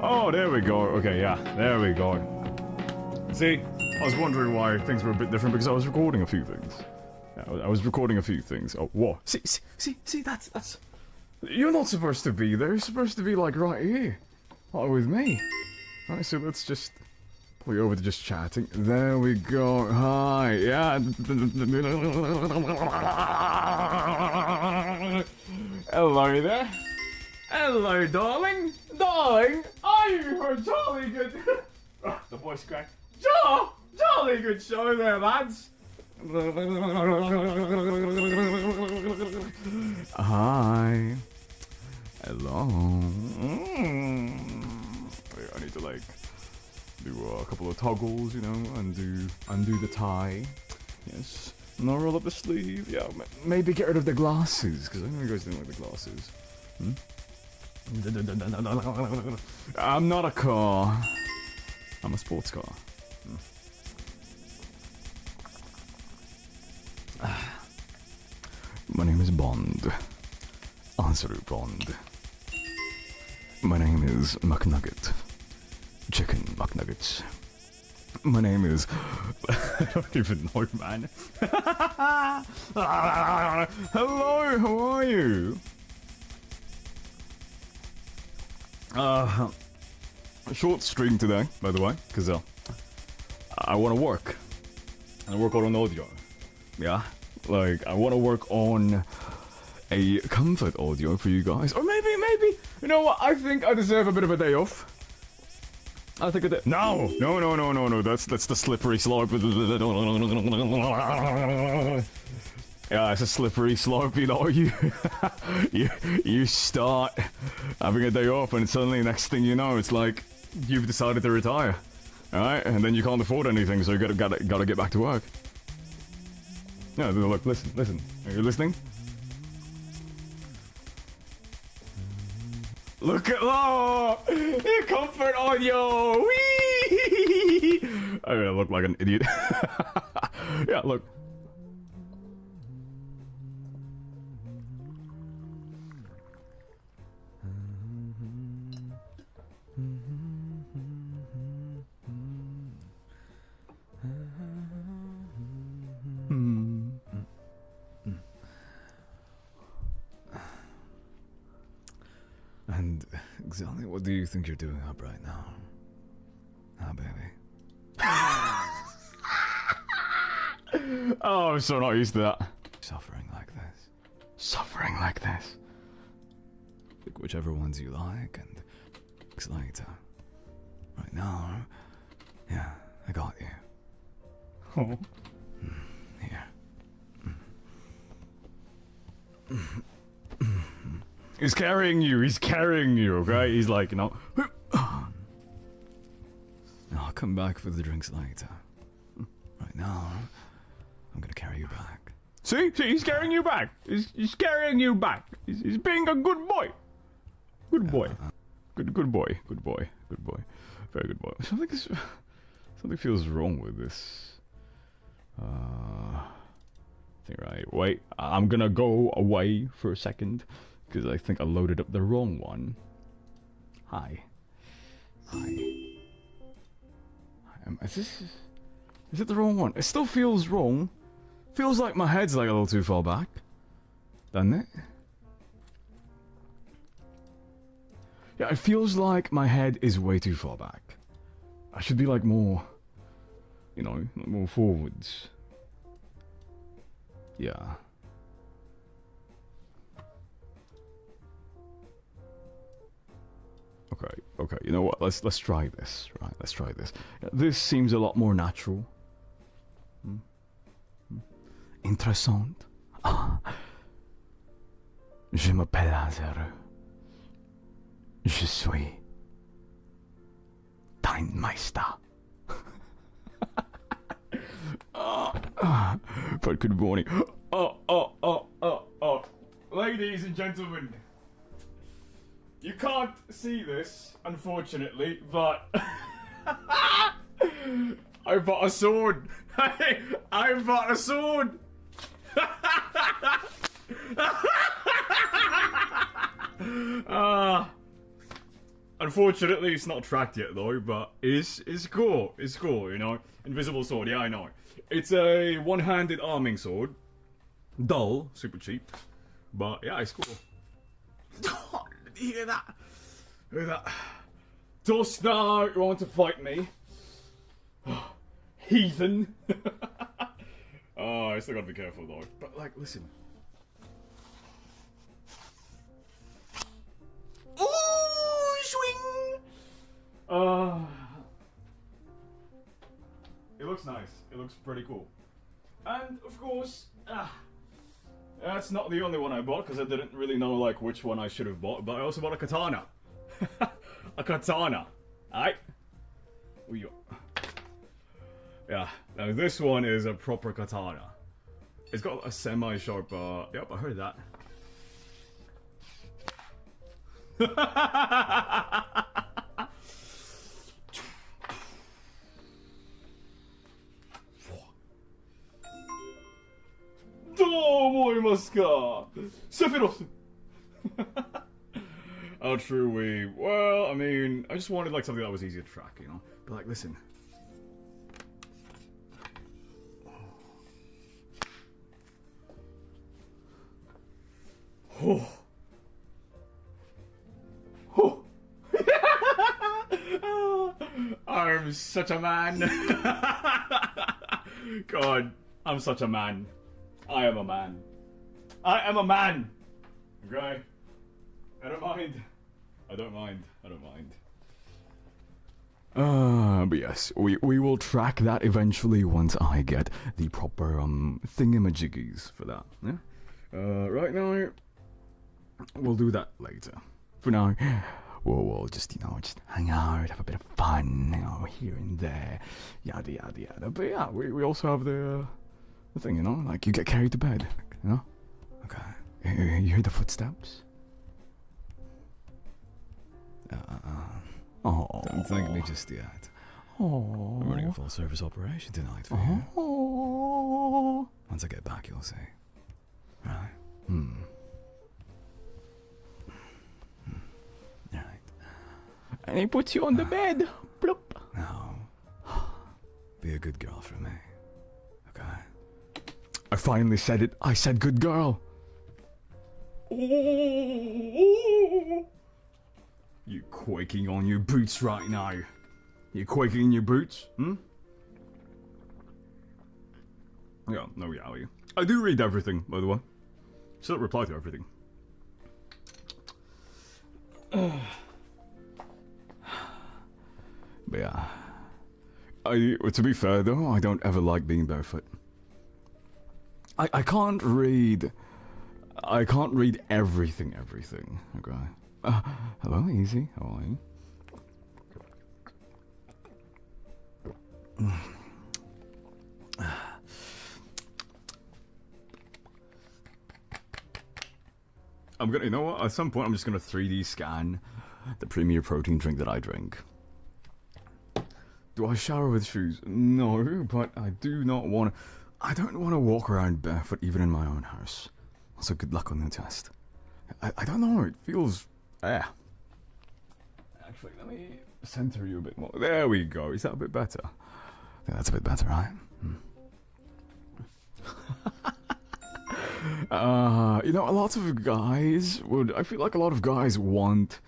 Oh, there we go. Okay, yeah, there we go. See, I was wondering why things were a bit different because I was recording a few things. Yeah, I was recording a few things. Oh, whoa. See, that's... You're not supposed to be there. You're supposed to be, like, right here. Not with me. Alright, so let's just play over to just chatting. There we go. Hi. Yeah. Hello there. Hello, darling. Darling, are you for a jolly good... the voice crack. Jolly good show there, lads. Hi. Hello. Wait, I need to like do a couple of toggles, you know, undo the tie. Yes. Now roll up the sleeve. Yeah, maybe get rid of the glasses because I know you guys don't like the glasses. I'm not a car. I'm a sports car. My name is Bond. Answer Bond. My name is McNugget. Chicken McNuggets. My name is... I don't even know, man. Hello, how are you? Short stream today, by the way, because I want to work. I work on audio. Yeah? Like, I want to work on a comfort audio for you guys. Or maybe, you know what? I think I deserve a bit of a day off. I think a day... No, that's the slippery slope. Yeah, it's a slippery slope, you know. You start having a day off, and suddenly, next thing you know, it's like you've decided to retire, all right? And then you can't afford anything, so you gotta get back to work. No, look, listen. Are you listening? Look at your comfort audio. Whee! I'm gonna look like an idiot. Yeah, look. And exactly what do you think you're doing up right now? Huh, baby? Oh, I'm so not used to that. Suffering like this. Pick whichever ones you like and weeks later. Right now, yeah, I got you. Oh. Here. He's carrying you, okay? He's like, you know... I'll come back for the drinks later. Right now, I'm gonna carry you back. See, he's carrying you back. He's carrying you back. He's being a good boy. Good boy. Good boy. Very good boy. Something feels wrong with this. Thing, right? Wait, I'm gonna go away for a second. Because I think I loaded up the wrong one. Hi. Is it the wrong one? It still feels wrong. Feels like my head's like a little too far back. Doesn't it? Yeah, it feels like my head is way too far back. I should be like more, you know, more forwards. Yeah. Okay, you know what, let's try this, right, let's try this. This seems a lot more natural. Interessant. Je m'appelle Lazare. Je suis Dein Meister. But good morning. Oh. Ladies Ladies and gentlemen, you can't see this, unfortunately, but I bought a sword. I bought a sword. Unfortunately, it's not tracked yet though, but it's cool. It's cool, you know. Invisible sword, yeah, I know. It's a one-handed arming sword. Dull, super cheap, but yeah, it's cool. Did you hear that? Hear that? Dost thou want to fight me? Heathen. Oh, I still gotta be careful though. But like, listen. Ooh, swing! It looks nice. It looks pretty cool. And of course, that's not the only one I bought because I didn't really know like which one I should have bought. But I also bought a katana. A katana. Alright? Yeah. Now this one is a proper katana. It's got a semi-sharp. Yep, I heard that. Sephiroth! Oh, true, well, I mean, I just wanted, like, something that was easy to track, you know? But, like, listen. Oh. Oh. I'm such a man. God, I'm such a man. I am a man. I am a man! Okay? I don't mind. I don't mind. I don't mind. But yes, we will track that eventually once I get the proper, thingamajiggies for that, yeah? Right now, we'll do that later. For now, we'll just, you know, just hang out, have a bit of fun, you know, here and there, yada yada yada. But yeah, we also have the thing, you know, like you get carried to bed, you know? Okay. You hear the footsteps? Oh. Don't thank me just yet. Oh. I'm running a full service operation tonight for you. Oh. Once I get back, you'll see. Right? Right. And he puts you on the bed. Bloop. Now, be a good girl for me. Okay? I finally said it. I said good girl. You quaking on your boots right now. You quaking in your boots? Yeah, no reality. I do read everything, by the way. Still reply to everything. But yeah. To be fair though, I don't ever like being barefoot. I can't read everything, okay? Hello, Easy, how are you? You know what, at some point I'm just gonna 3D scan the premier protein drink that I drink. Do I shower with shoes? No, but I don't want to walk around barefoot even in my own house. So good luck on the test. I don't know, it feels... Actually, let me center you a bit more. There we go, is that a bit better? Yeah, that's a bit better, right? You know, a lot of guys I feel like a lot of guys want,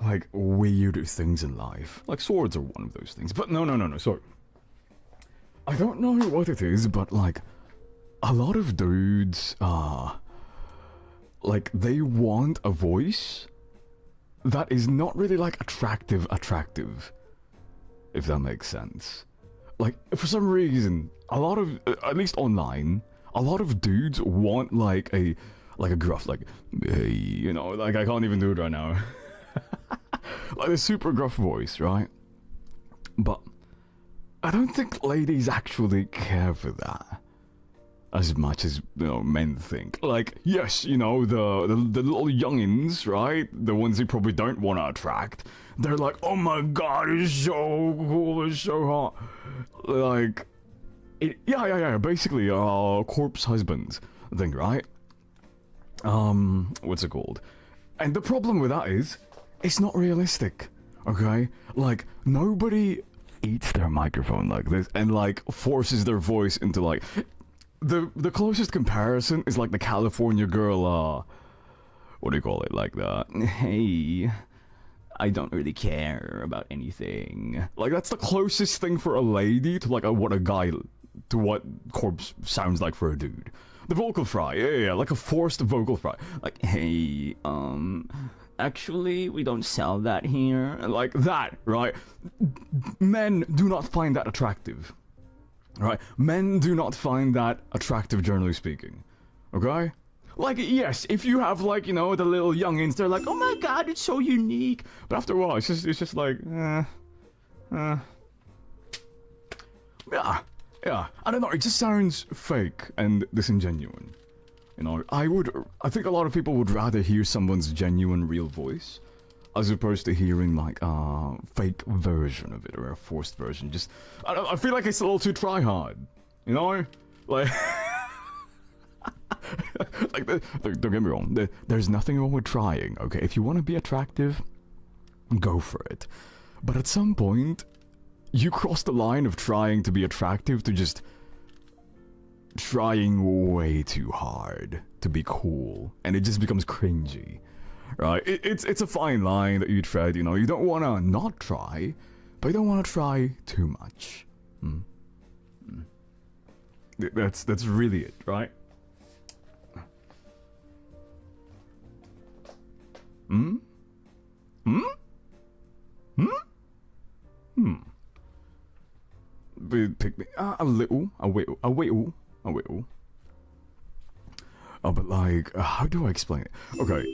like, weird things in life. Like, swords are one of those things. But no, sorry. I don't know what it is, but, like, a lot of dudes, like, they want a voice that is not really, like, attractive, if that makes sense. Like, for some reason, a lot of, at least online, a lot of dudes want, like a gruff, like, hey, you know, like, I can't even do it right now. Like, a super gruff voice, right? But I don't think ladies actually care for that as much as men think. Like, yes, the little youngins, right? The ones you probably don't want to attract. They're like, oh my god, it's so cool, it's so hot. Like, yeah. Basically, corpse husband thing, right? What's it called? And the problem with that is, it's not realistic. Okay, like nobody eats their microphone like this and like forces their voice into like the closest comparison is like the California girl. What do you call it? Like the hey, I don't really care about anything. Like that's the closest thing for a lady to like what corpse sounds like for a dude. The vocal fry, yeah, like a forced vocal fry. Like, hey, actually, we don't sell that here. Like that, right? Men do not find that attractive. Right? Men do not find that attractive, generally speaking. Okay? Like, yes, if you have, like, the little youngins, they're like, oh my god, it's so unique. But after a while, it's just like, yeah, I don't know, it just sounds fake and disingenuous. I think a lot of people would rather hear someone's genuine, real voice as opposed to hearing like a fake version of it or a forced version. Just, I feel like it's a little too try hard, like. Like, don't get me wrong. There's nothing wrong with trying. Okay, if you want to be attractive, go for it. But at some point, you cross the line of trying to be attractive to just trying way too hard to be cool, and it just becomes cringy, right? It's a fine line that you tread. You don't want to not try, but you don't want to try too much. That's really it, right? Pick me a little. But like, how do I explain it? Okay,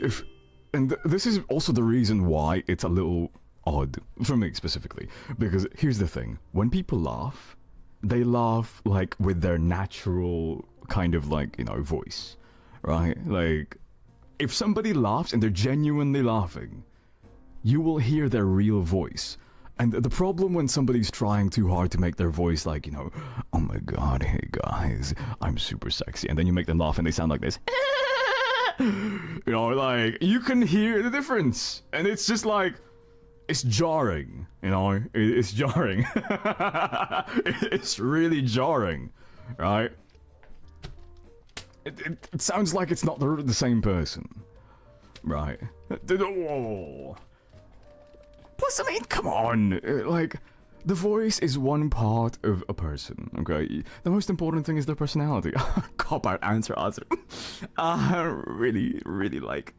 this is also the reason why it's a little odd for me specifically, because here's the thing: when people laugh, they laugh like with their natural kind of like voice, right? Like, if somebody laughs and they're genuinely laughing, you will hear their real voice. And the problem when somebody's trying too hard to make their voice like, oh my god, hey guys, I'm super sexy, and then you make them laugh and they sound like this. Like, you can hear the difference. And it's just like, it's jarring, it's jarring. It's really jarring, right? It sounds like it's not the same person, right? Plus, I mean, come on, like, the voice is one part of a person, okay? The most important thing is their personality. Cop-out answer. Really like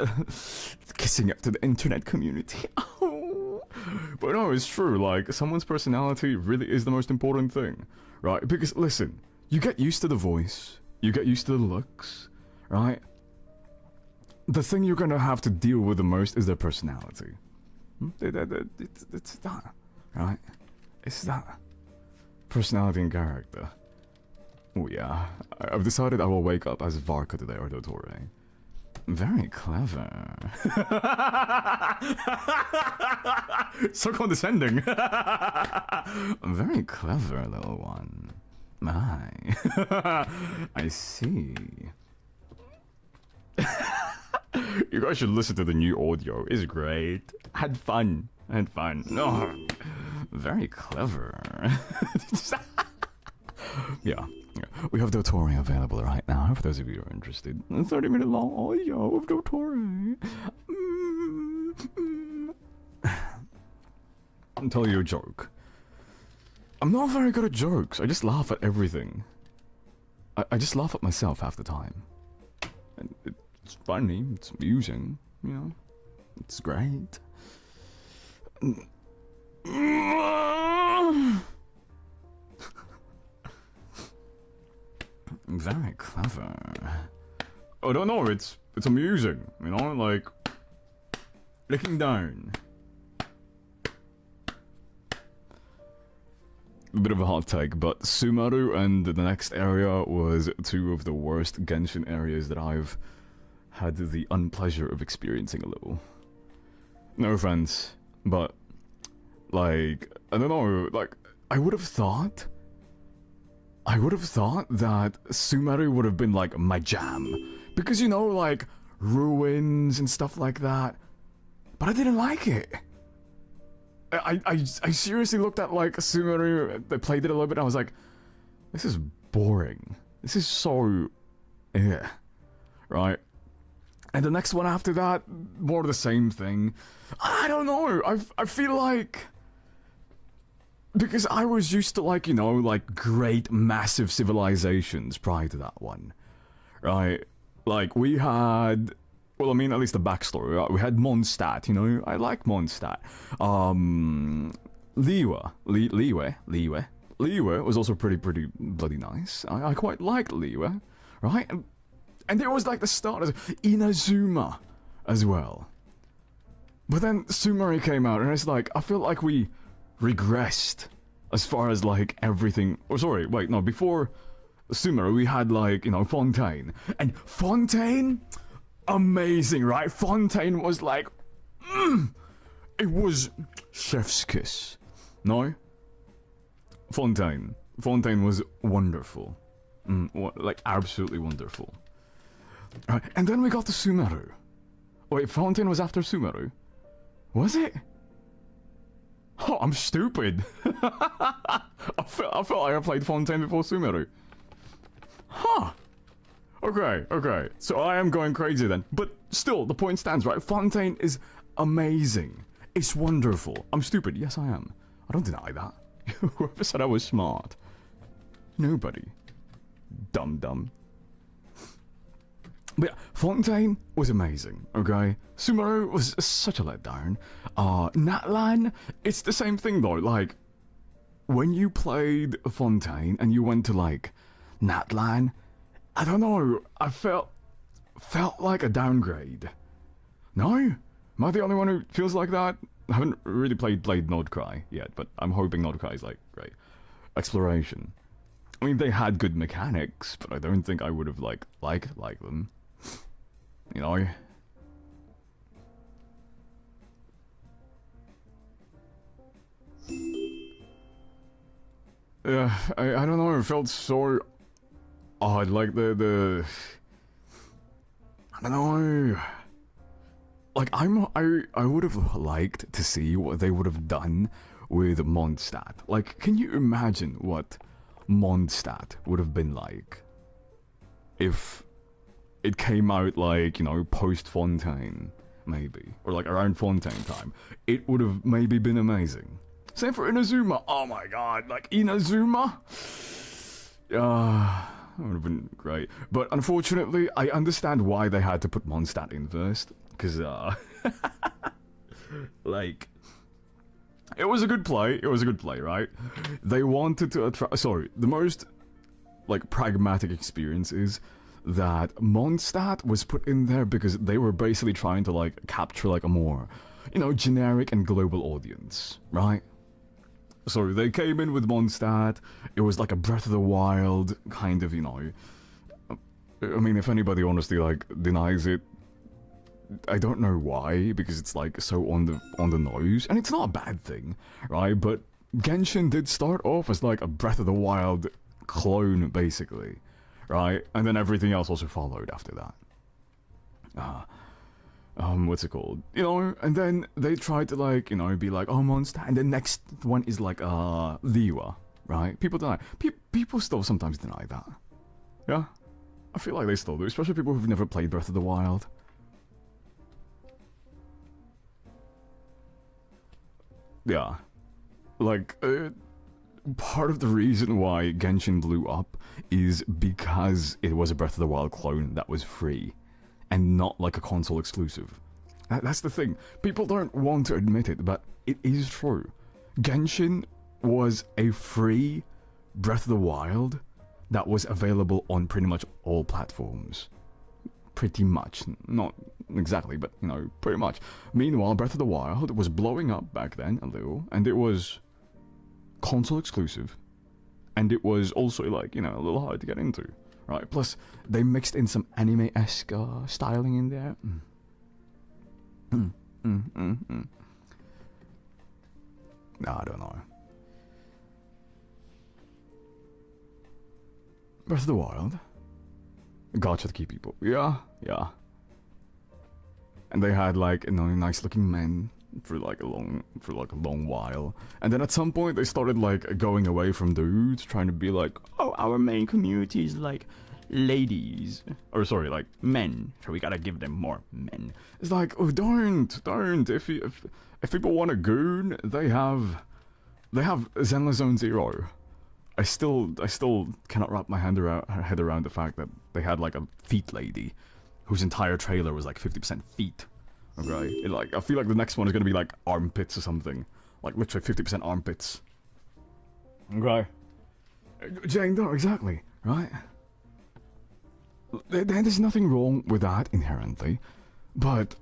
kissing up to the internet community. But no, it's true, like, someone's personality really is the most important thing, right? Because, listen, you get used to the voice, you get used to the looks, right? The thing you're gonna have to deal with the most is their personality. It's that, right? It's that. Personality and character. Oh yeah, I've decided I will wake up as Varka today, or Dottore. Very clever. So condescending. Very clever, little one. My. I see. You guys should listen to the new audio. It's great. Had fun. Oh, very clever. Yeah. We have Dottore available right now, for those of you who are interested. A 30-minute long audio of Dottore. I'll tell you a joke. I'm not very good at jokes. I just laugh at everything. I just laugh at myself half the time. And it's funny, it's amusing, it's great. Very clever. I don't know, it's amusing, like looking down. a bit of a hot take, but Sumeru and the next area was two of the worst Genshin areas that I've had the unpleasure of experiencing a little. No offense, but, like, I don't know, like, I would have thought that Sumeru would have been, like, my jam. Because, you know, like, ruins and stuff like that. But I didn't like it. I seriously looked at, like, Sumeru, I played it a little bit, and I was like, this is boring. This is so... yeah. Right? And the next one after that, more of the same thing. I don't know, I feel like... because I was used to, like, you know, like, great, massive civilizations prior to that one. Right? Like, we had... well, I mean, at least the backstory, right? We had Mondstadt, you know? I like Mondstadt. Liyue was also pretty bloody nice. I quite liked Liyue, right? And there was, like, the start of Inazuma as well. But then Sumeru came out, and it's like, I feel like we regressed as far as, like, everything... oh, sorry, wait, no, before Sumeru, we had, like, you know, Fontaine. And Fontaine... amazing, right? Fontaine was like... it was chef's kiss. No? Fontaine was wonderful. Like, absolutely wonderful. Right, and then we got to Sumeru. Wait, Fontaine was after Sumeru? Was it? Oh, I'm stupid. I felt like I played Fontaine before Sumeru. Huh. Okay. So I am going crazy then. But still, the point stands, right? Fontaine is amazing. It's wonderful. I'm stupid. Yes, I am. I don't deny that. Whoever said I was smart? Nobody. Dumb. But yeah, Fontaine was amazing, okay? Sumeru was such a letdown. Natlan, it's the same thing though. Like, when you played Fontaine and you went to, like, Natlan, I don't know, I felt like a downgrade. No? Am I the only one who feels like that? I haven't really played Nordcry yet, but I'm hoping Nordcry is, like, great. Exploration. I mean, they had good mechanics, but I don't think I would have, like them. You know? Yeah, I don't know, it felt so odd, like the I don't know. Like, I would have liked to see what they would have done with Mondstadt. Like, can you imagine what Mondstadt would have been like if it came out, like, you know, post-Fontaine, maybe, or like around Fontaine time? It would have maybe been amazing. Same for Inazuma. Oh my god, like, Inazuma? That would have been great. But unfortunately, I understand why they had to put Mondstadt in first, because, like, it was a good play, right? They wanted to attract... sorry, the most, like, pragmatic experience is that Mondstadt was put in there because they were basically trying to, like, capture, like, a more, you know, generic and global audience, right? So they came in with Mondstadt. It was like a Breath of the Wild kind of, you know... I mean, if anybody honestly, like, denies it, I don't know why, because it's, like, so on the nose, and it's not a bad thing, right? But Genshin did start off as, like, a Breath of the Wild clone, basically, right? And then everything else also followed after that. What's it called? You know, and then they tried to, like, you know, be like, oh, Monster, and the next one is, like, Liyue, right? People deny. People still sometimes deny that. Yeah? I feel like they still do, especially people who've never played Breath of the Wild. Yeah. Like, part of the reason why Genshin blew up is because it was a Breath of the Wild clone that was free, and not like a console exclusive. That's the thing. People don't want to admit it, but it is true. Genshin was a free Breath of the Wild that was available on pretty much all platforms. Pretty much. Not exactly, but, you know, pretty much. Meanwhile, Breath of the Wild was blowing up back then a little, and it was console exclusive, and it was also like, you know, a little hard to get into, right? Plus, they mixed in some anime-esque styling in there. Nah, I don't know. Breath of the Wild. Gotcha the key people. Yeah. And they had like, you know, nice looking men for like a long while. And then at some point they started like going away from dudes, trying to be like, oh, our main community is like ladies. Or sorry, like men. So we gotta give them more men. It's like, oh, don't. If people want a goon, they have Zenless Zone Zero. I still cannot wrap my head around the fact that they had like a feet lady, whose entire trailer was like 50% feet. Okay, I feel like the next one is gonna be like armpits or something, like literally 50% armpits. Okay, Jane, no, exactly, right? There's nothing wrong with that inherently, but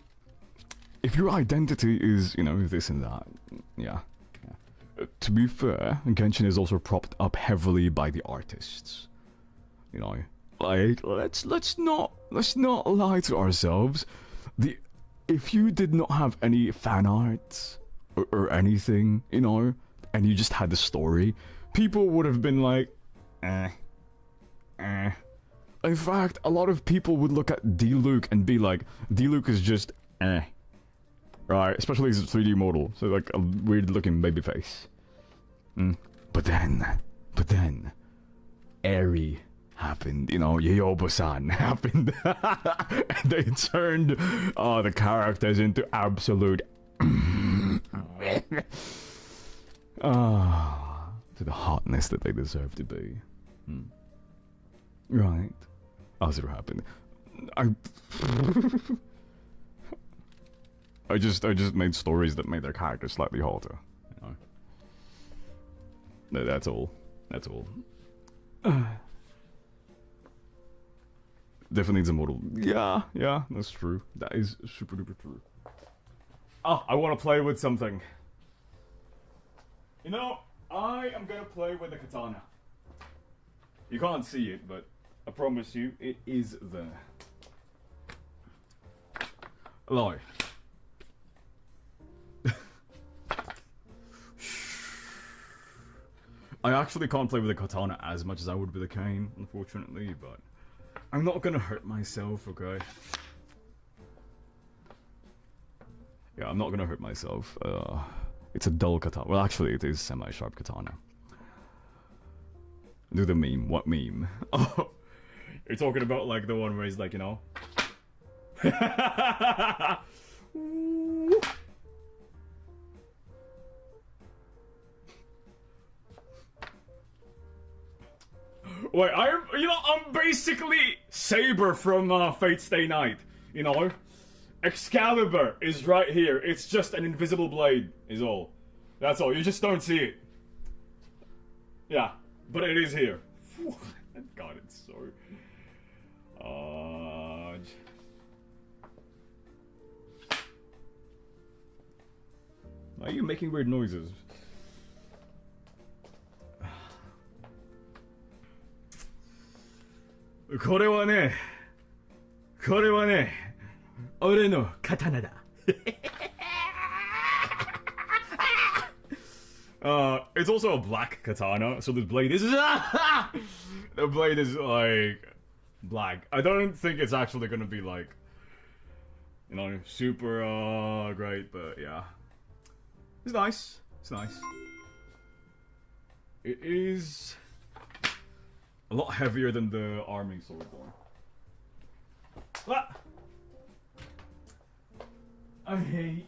if your identity is, you know, this and that, yeah. To be fair, Genshin is also propped up heavily by the artists. You know, like let's not lie to ourselves. If you did not have any fan art or anything, you know, and you just had the story, people would have been like, eh. In fact, a lot of people would look at D-Luke and be like, D-Luke is just eh. Right, especially as a 3D model, so like a weird looking baby face. But then, Eri happened, you know, Yobo-san happened. And they turned the characters into absolute to the hotness that they deserve to be. Right. As it happened. I just made stories that made their characters slightly hotter. You know? That's all. Definitely needs a model. Yeah, that's true. That is super duper true. Oh, I want to play with something. You know, I am gonna play with the katana. You can't see it, but I promise you, it is there. Lie. I actually can't play with a katana as much as I would with a cane, unfortunately, but I'm not gonna hurt myself, okay? Yeah, I'm not gonna hurt myself. It's a dull katana. Well, actually, it is semi-sharp katana. Do the meme. What meme? Oh, you're talking about like the one where he's like, you know? Wait, I'm basically Saber from Fate Stay Night, you know? Excalibur is right here. It's just an invisible blade, is all. That's all. You just don't see it. Yeah, but it is here. God, it's so... Why are you making weird noises? This俺の刀だ. It's also a black katana, so the blade is the blade is like black. I don't think it's actually gonna be like, you know, super great, but yeah, it's nice. It's nice. It is a lot heavier than the arming sword though. Ah! I hate.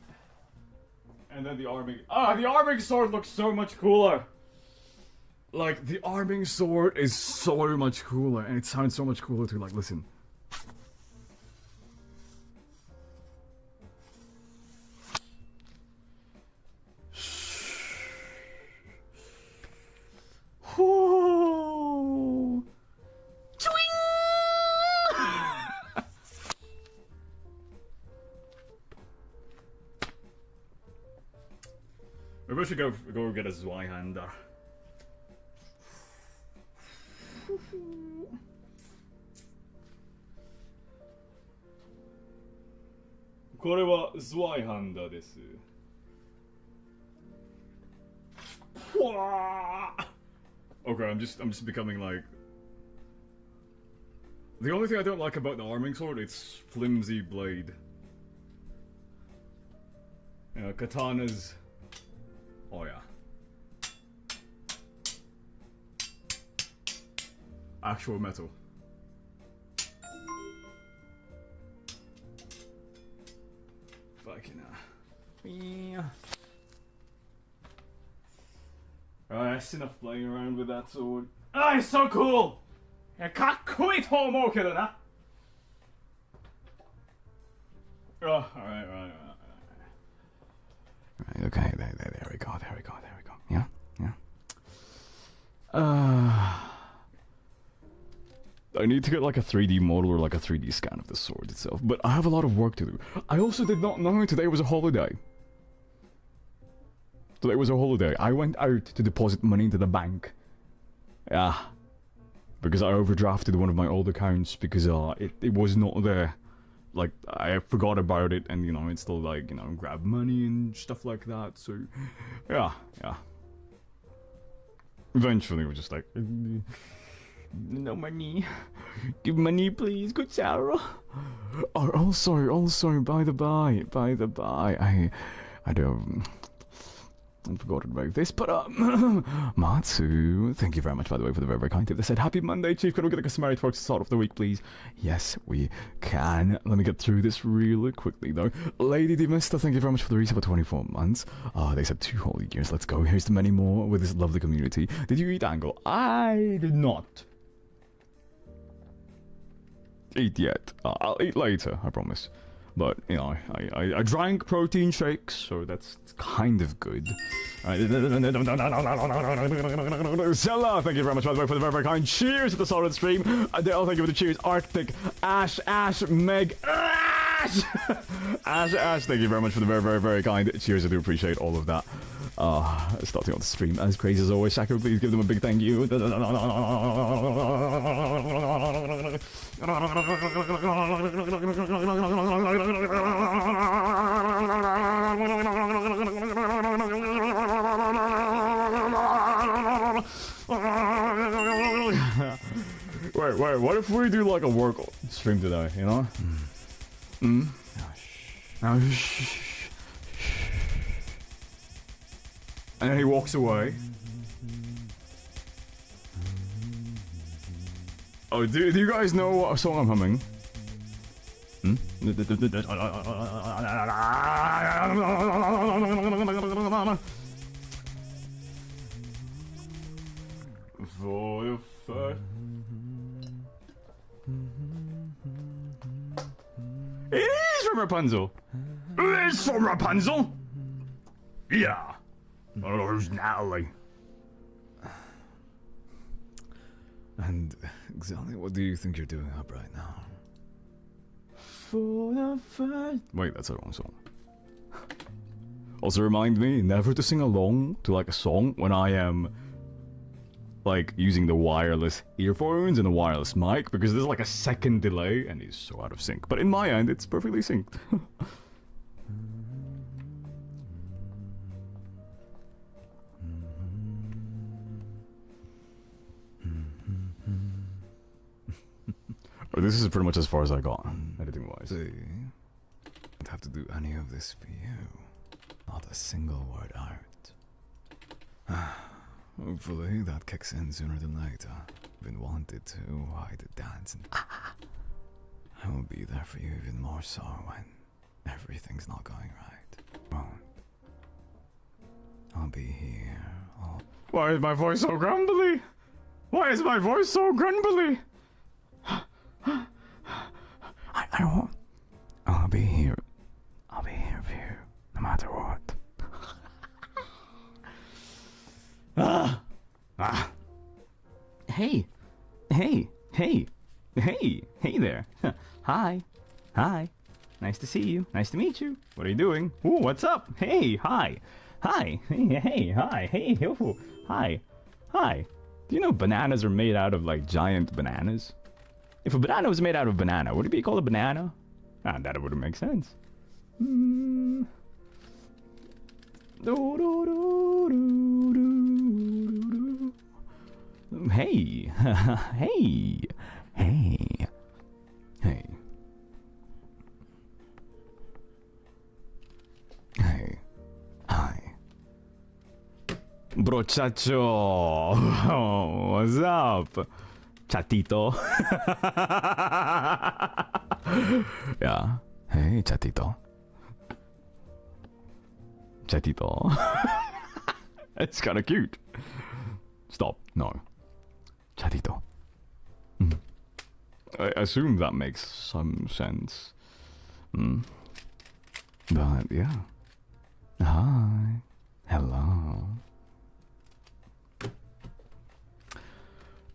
And then the arming. The arming sword looks so much cooler. Like, the arming sword is so much cooler, and it sounds so much cooler to, like, listen. Whoo! Maybe I should go get a Zweihander. これはズワイハンダです。Okay, I'm just becoming like. The only thing I don't like about the arming sword, it's flimsy blade. Katanas. Oh yeah. Actual metal. Fucking yeah. Alright, that's enough playing around with that sword. Ah, it's so cool! かっこいいと思うけどな. Oh, alright. Right, okay, there we go. Yeah? I need to get like a 3D model or like a 3D scan of the sword itself, but I have a lot of work to do. I also did not know today was a holiday. Today was a holiday. I went out to deposit money into the bank. Yeah. Because I overdrafted one of my old accounts because it was not there. Like, I forgot about it and, it's still like, grab money and stuff like that, so... Yeah. Eventually, we're just like... No money. Give money, please, good Sarah. Also, by the by, I don't... I forgot about this, but Matsu, thank you very much, by the way, for the very, very kind tip. They said, Happy Monday, Chief. Can we get a customary twerk to start off the week, please? Yes, we can. Let me get through this really quickly, though. Lady Demista, thank you very much for the resub for 24 months. They said 2 whole years. Let's go. Here's to many more with this lovely community. Did you eat Angle? I did not eat yet. I'll eat later, I promise. But, I drank protein shakes, so that's kind of good. Zella, thank you very much, by the way, for the very, very kind cheers at the start of the stream. Adele, thank you for the cheers. Arctic, Ash, Meg, Ash! Ash, thank you very much for the very, very, very kind cheers. I do appreciate all of that. Starting on the stream as crazy as always. Shaka, please give them a big thank you. Wait, what if we do like a work stream today, And then he walks away. Oh, do you guys know what song I'm humming? For the first... It is from Rapunzel! It is from Rapunzel! Yeah! Originally. And exactly what do you think you're doing up right now? For the first... Wait, that's the wrong song. Also remind me never to sing along to like a song when I am like using the wireless earphones and the wireless mic, because there's like a second delay and it's so out of sync. But in my end, it's perfectly synced. This is pretty much as far as I got, editing-wise. See, I don't have to do any of this for you. Not a single word out. Hopefully that kicks in sooner than later. I've been wanted to, I did dance and I will be there for you even more so when everything's not going right. Won't. I'll be here. Why is my voice so grumbly? Why is my voice so grumbly? I won't. I'll be here. I'll be here for you, no matter what. Hey there. Hi. Nice to see you. Nice to meet you. What are you doing? Ooh, what's up? Hey, hi. Hi. Hey, hi. Hey, ooh, hi. Do you know bananas are made out of like giant bananas? If a banana was made out of banana, would it be called a banana? Ah, that wouldn't make sense. Mm. Hey, hey, hey, hey, hey, hi. Brochacho, what's up? Chatito. Yeah. Hey, chatito. Chatito. It's kind of cute. Stop. No. Chatito. Mm. I assume that makes some sense. Mm. But yeah. Hi. Hello.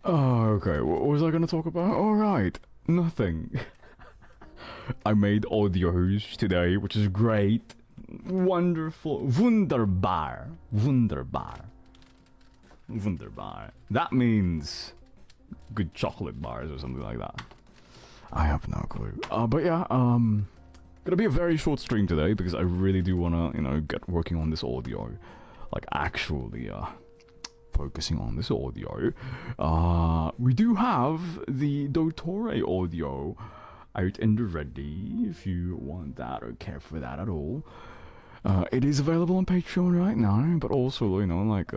Oh, okay. What was I gonna talk about? Alright. Nothing. I made audios today, which is great. Wonderful. Wunderbar. Wunderbar. Wunderbar. That means good chocolate bars or something like that. I have no clue. But yeah, gonna be a very short stream today because I really do wanna, get working on this audio. Like, actually, focusing on this audio. We do have the Dottore audio out and ready if you want that or care for that at all. It is available on Patreon right now, but also, like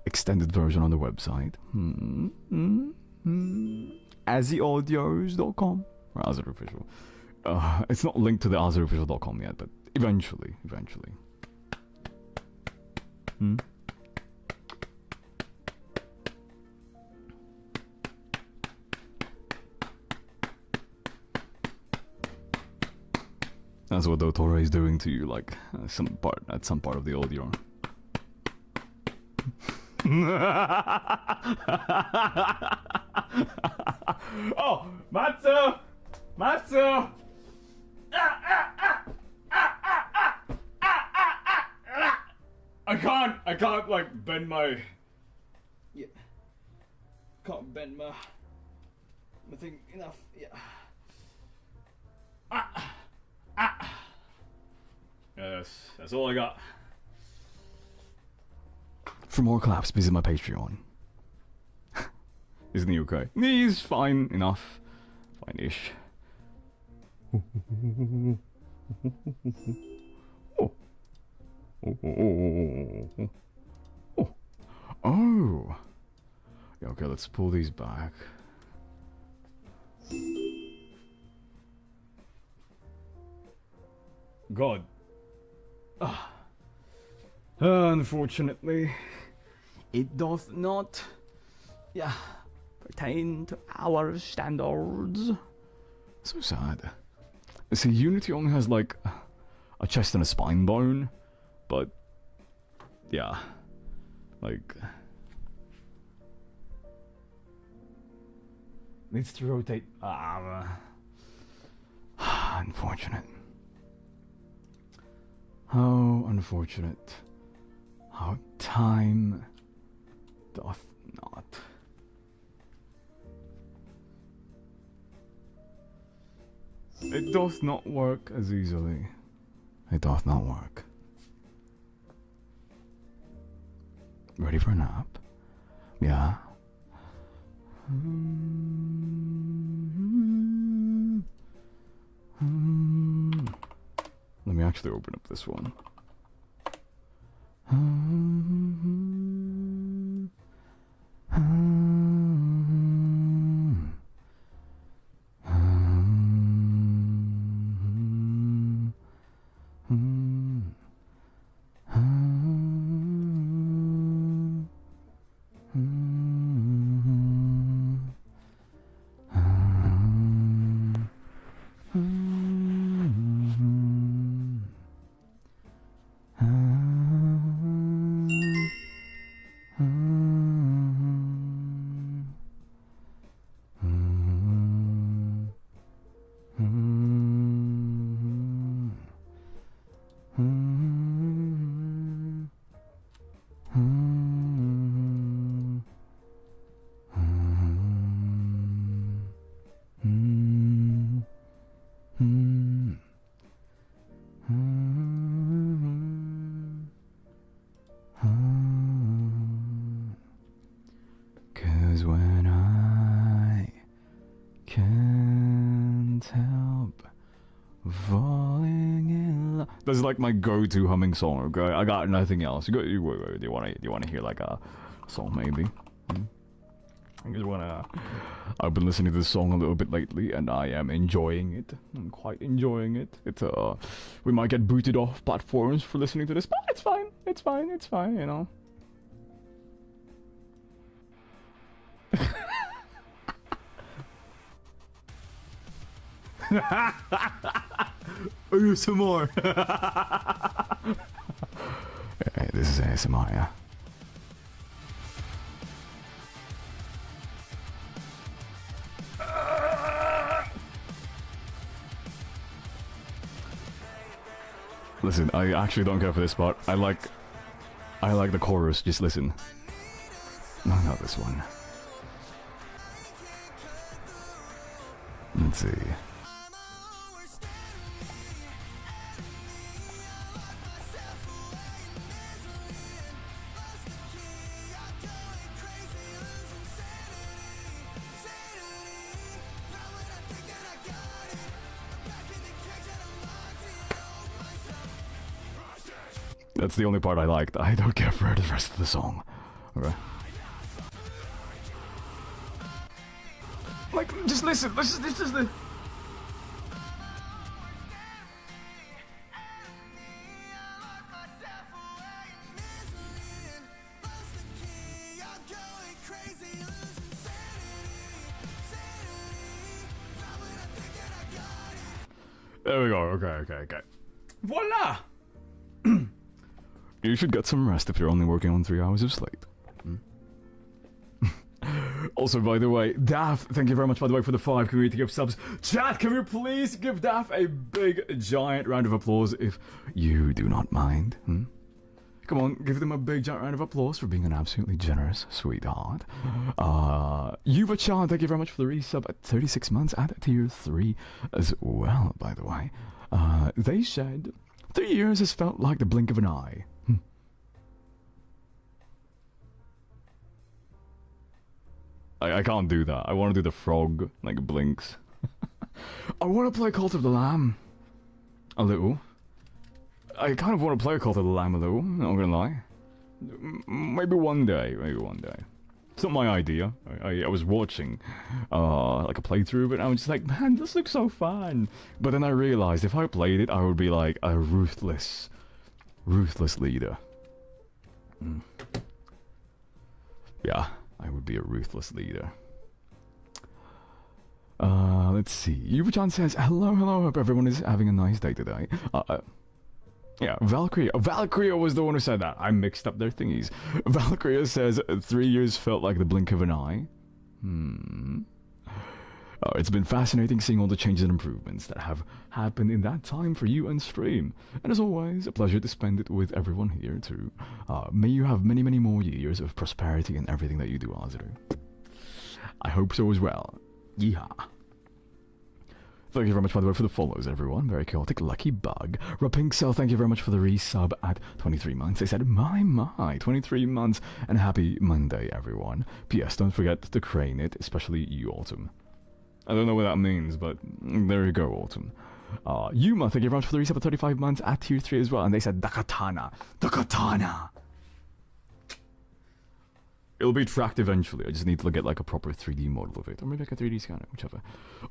extended version on the website. AzzyAudios.com or AzzyOfficial. It's not linked to the AzzyOfficial.com yet, but eventually. That's what Dottore is doing to you, like at some part of the audio. Oh, Matsu! I can't like bend my. Yeah. Can't bend my thing enough. Yeah. Yes, that's all I got. For more claps, visit my Patreon. Isn't he okay? He's fine enough. Fine-ish. Oh. Yeah, okay, let's pull these back. God. Unfortunately, it doth not, pertain to our standards. So sad. See, Unity only has like a chest and a spine bone, but yeah, like needs to rotate. Unfortunate. How unfortunate. How time doth not. It doth not work as easily. It doth not work. Ready for a nap? Yeah. Let me actually open up this one. can't help falling in love. That's like my go-to humming song. Okay, I got nothing else. Wait, do you want to hear like a song maybe? I just wanna. I've been listening to this song a little bit lately, and I am enjoying it. I'm quite enjoying it. We might get booted off platforms for listening to this, but it's fine. It's fine. It's fine. You know. ASMR. Hey, this is ASMR, yeah. Listen, I actually don't care for this part. I like the chorus. Just listen. No, not this one. Let's see. That's the only part I liked. I don't care for the rest of the song. Okay. Like, just listen. This is the. There we go. Okay. Voila! You should get some rest if you're only working on 3 hours of sleep. Also, by the way, Daff, thank you very much, by the way, for the 5 community gift subs. Chat, can we please give Daff a big, giant round of applause if you do not mind? Come on, give them a big, giant round of applause for being an absolutely generous sweetheart. Yuva-chan, thank you very much for the resub at 36 months at tier 3 as well, by the way. They said 3 years has felt like the blink of an eye. I can't do that. I want to do the frog, like blinks. I want to play Cult of the Lamb. A little. I kind of want to play Cult of the Lamb a little, not gonna lie. Maybe one day. It's not my idea. I was watching like a playthrough, but I was just like, man, this looks so fun. But then I realized if I played it, I would be like a ruthless leader. Yeah. I would be a ruthless leader. Let's see. Yuba-chan says, hello, hope everyone is having a nice day today. Yeah, Valkyria was the one who said that. I mixed up their thingies. Valkyria says, 3 years felt like the blink of an eye. It's been fascinating seeing all the changes and improvements that have happened in that time for you and stream. And as always, a pleasure to spend it with everyone here too. May you have many, many more years of prosperity in everything that you do, Azuru. I hope so as well. Yeehaw. Thank you very much, by the way, for the follows, everyone. Very chaotic, lucky bug. Rapinkcell, thank you very much for the resub at 23 months. They said, my, 23 months, and happy Monday, everyone. P.S. Don't forget to crane it, especially you, Autumn. I don't know what that means, but there you go, Autumn. Yuma, thank you very much for the resub at 35 months at tier 3 as well. And they said, the katana. It'll be tracked eventually. I just need to get like a proper 3D model of it. Or maybe like a 3D scanner, whichever.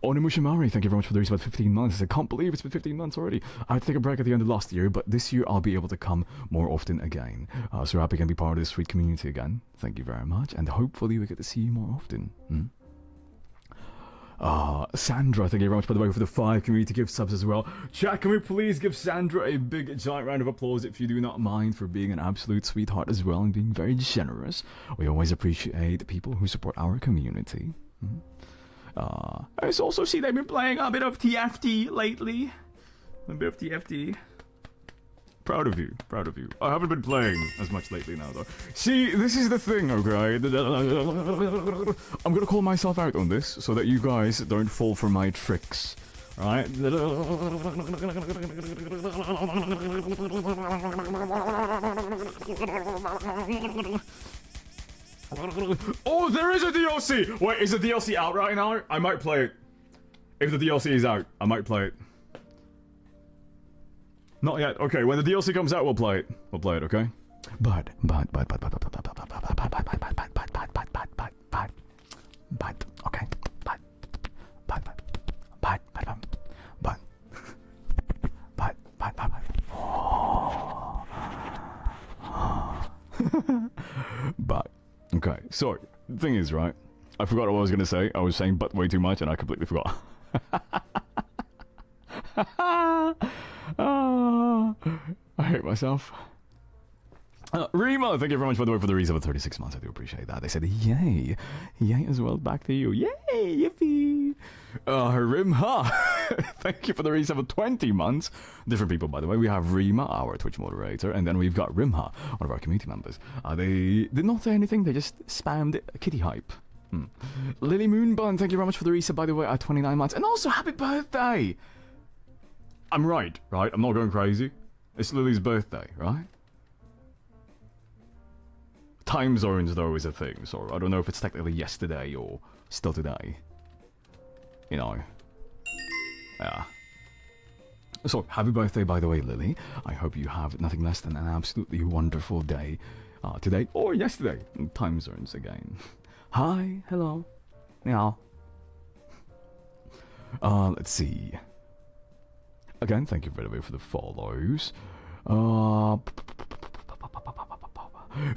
Onimushimari, thank you very much for the resub at 15 months. I can't believe it's been 15 months already. I had to take a break at the end of last year, but this year I'll be able to come more often again. So happy I can be part of this sweet community again. Thank you very much. And hopefully we get to see you more often. Sandra, thank you very much, by the way, for the 5 community gift subs as well. Chat, can we please give Sandra a big, giant round of applause if you do not mind, for being an absolute sweetheart as well and being very generous. We always appreciate people who support our community. I also see they've been playing a bit of TFT lately. A bit of TFT. Proud of you. I haven't been playing as much lately now, though. See, this is the thing, okay? I'm gonna call myself out on this so that you guys don't fall for my tricks. Alright? Oh, there is a DLC! Wait, is the DLC out right now? I might play it. If the DLC is out, I might play it. Not yet. Okay, when the DLC comes out, we'll play it. We'll play it, okay? But, okay. But, okay, so, the thing is, right? I forgot what I was gonna say. I was saying but way too much and I completely forgot. I hate myself. Remo, thank you very much, by the way, for the reason for 36 months. I do appreciate that. They said, yay. Yay as well. Back to you. Yay. Yippee. Rimha, thank you for the reason for 20 months. Different people, by the way. We have Rima, our Twitch moderator, and then we've got Rimha, one of our community members. They did not say anything. They just spammed it. Kitty hype. Lily Moonbun, thank you very much for the reset, by the way, at 29 months. And also, happy birthday. I'm right? I'm not going crazy. It's Lily's birthday, right? Time zones, though, is a thing, so I don't know if it's technically yesterday or still today. You know. Yeah. So, happy birthday, by the way, Lily. I hope you have nothing less than an absolutely wonderful day today or yesterday. Time zones again. Hi, hello. Yeah. Let's see. Again, thank you very much for the follows.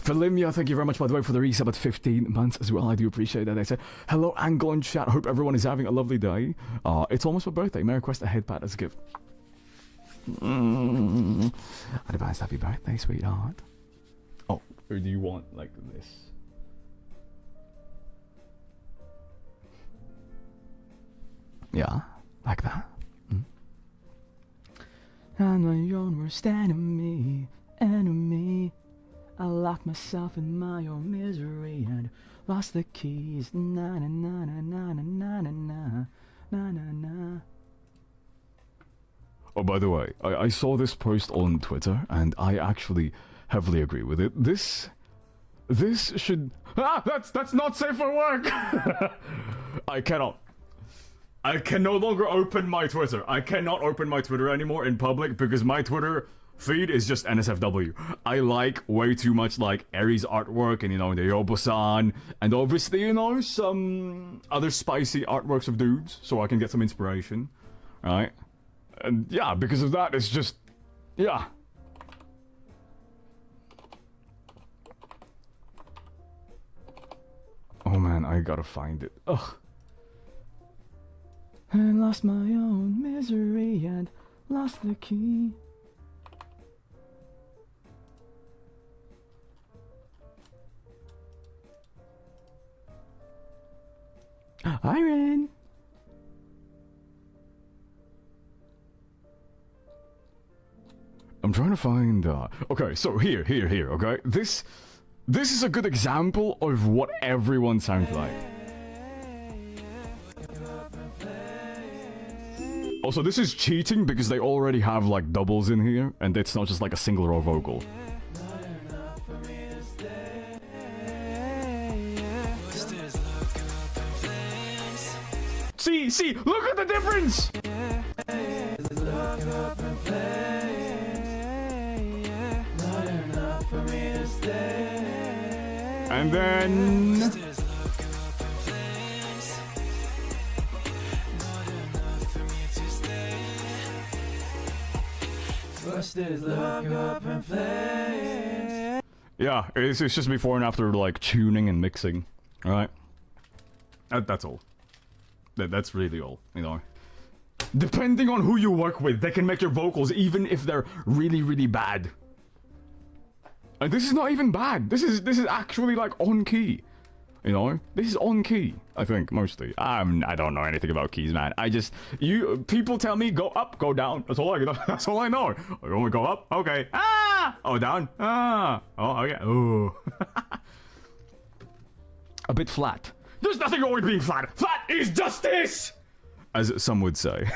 Philimia, thank you very much, by the way, for the resub at 15 months as well. I do appreciate that. I said, hello, Angle and chat. Hope everyone is having a lovely day. It's almost my birthday. May I request a headpad as a gift? Advanced happy birthday, sweetheart. Oh, or do you want, like, this? Yeah, like that. And my own worst enemy. I locked myself in my own misery and lost the keys. Na na na na na na na na na na na. Oh, by the way, I saw this post on Twitter and I actually heavily agree with it. This should that's not safe for work. I can no longer open my Twitter. I cannot open my Twitter anymore in public because my Twitter feed is just NSFW. I like way too much like Aries artwork and, you know, the Yobo-san, and obviously, you know, some other spicy artworks of dudes so I can get some inspiration, right? And yeah, because of that, it's just, yeah. Oh man, I gotta find it. Ugh. I lost my own misery and lost the key. Irene. I'm trying to find okay, so here, okay? This is a good example of what everyone sounds like. Also, this is cheating because they already have like doubles in here and it's not just like a single raw vocal. See, look at the difference! And then... Yeah, it's just before and after like tuning and mixing, alright? That's all. That's really all, you know. Depending on who you work with, they can make your vocals even if they're really, really bad. And this is not even bad. This is actually like on key. You know? This is on key, I think, mostly. I don't know anything about keys, man. People tell me go up, go down. That's all that's all I know. You want me to go up? Okay. Ah! Oh, down? Ah! Oh, okay. Oh. A bit flat. There's nothing wrong with being flat. Flat is justice! As some would say.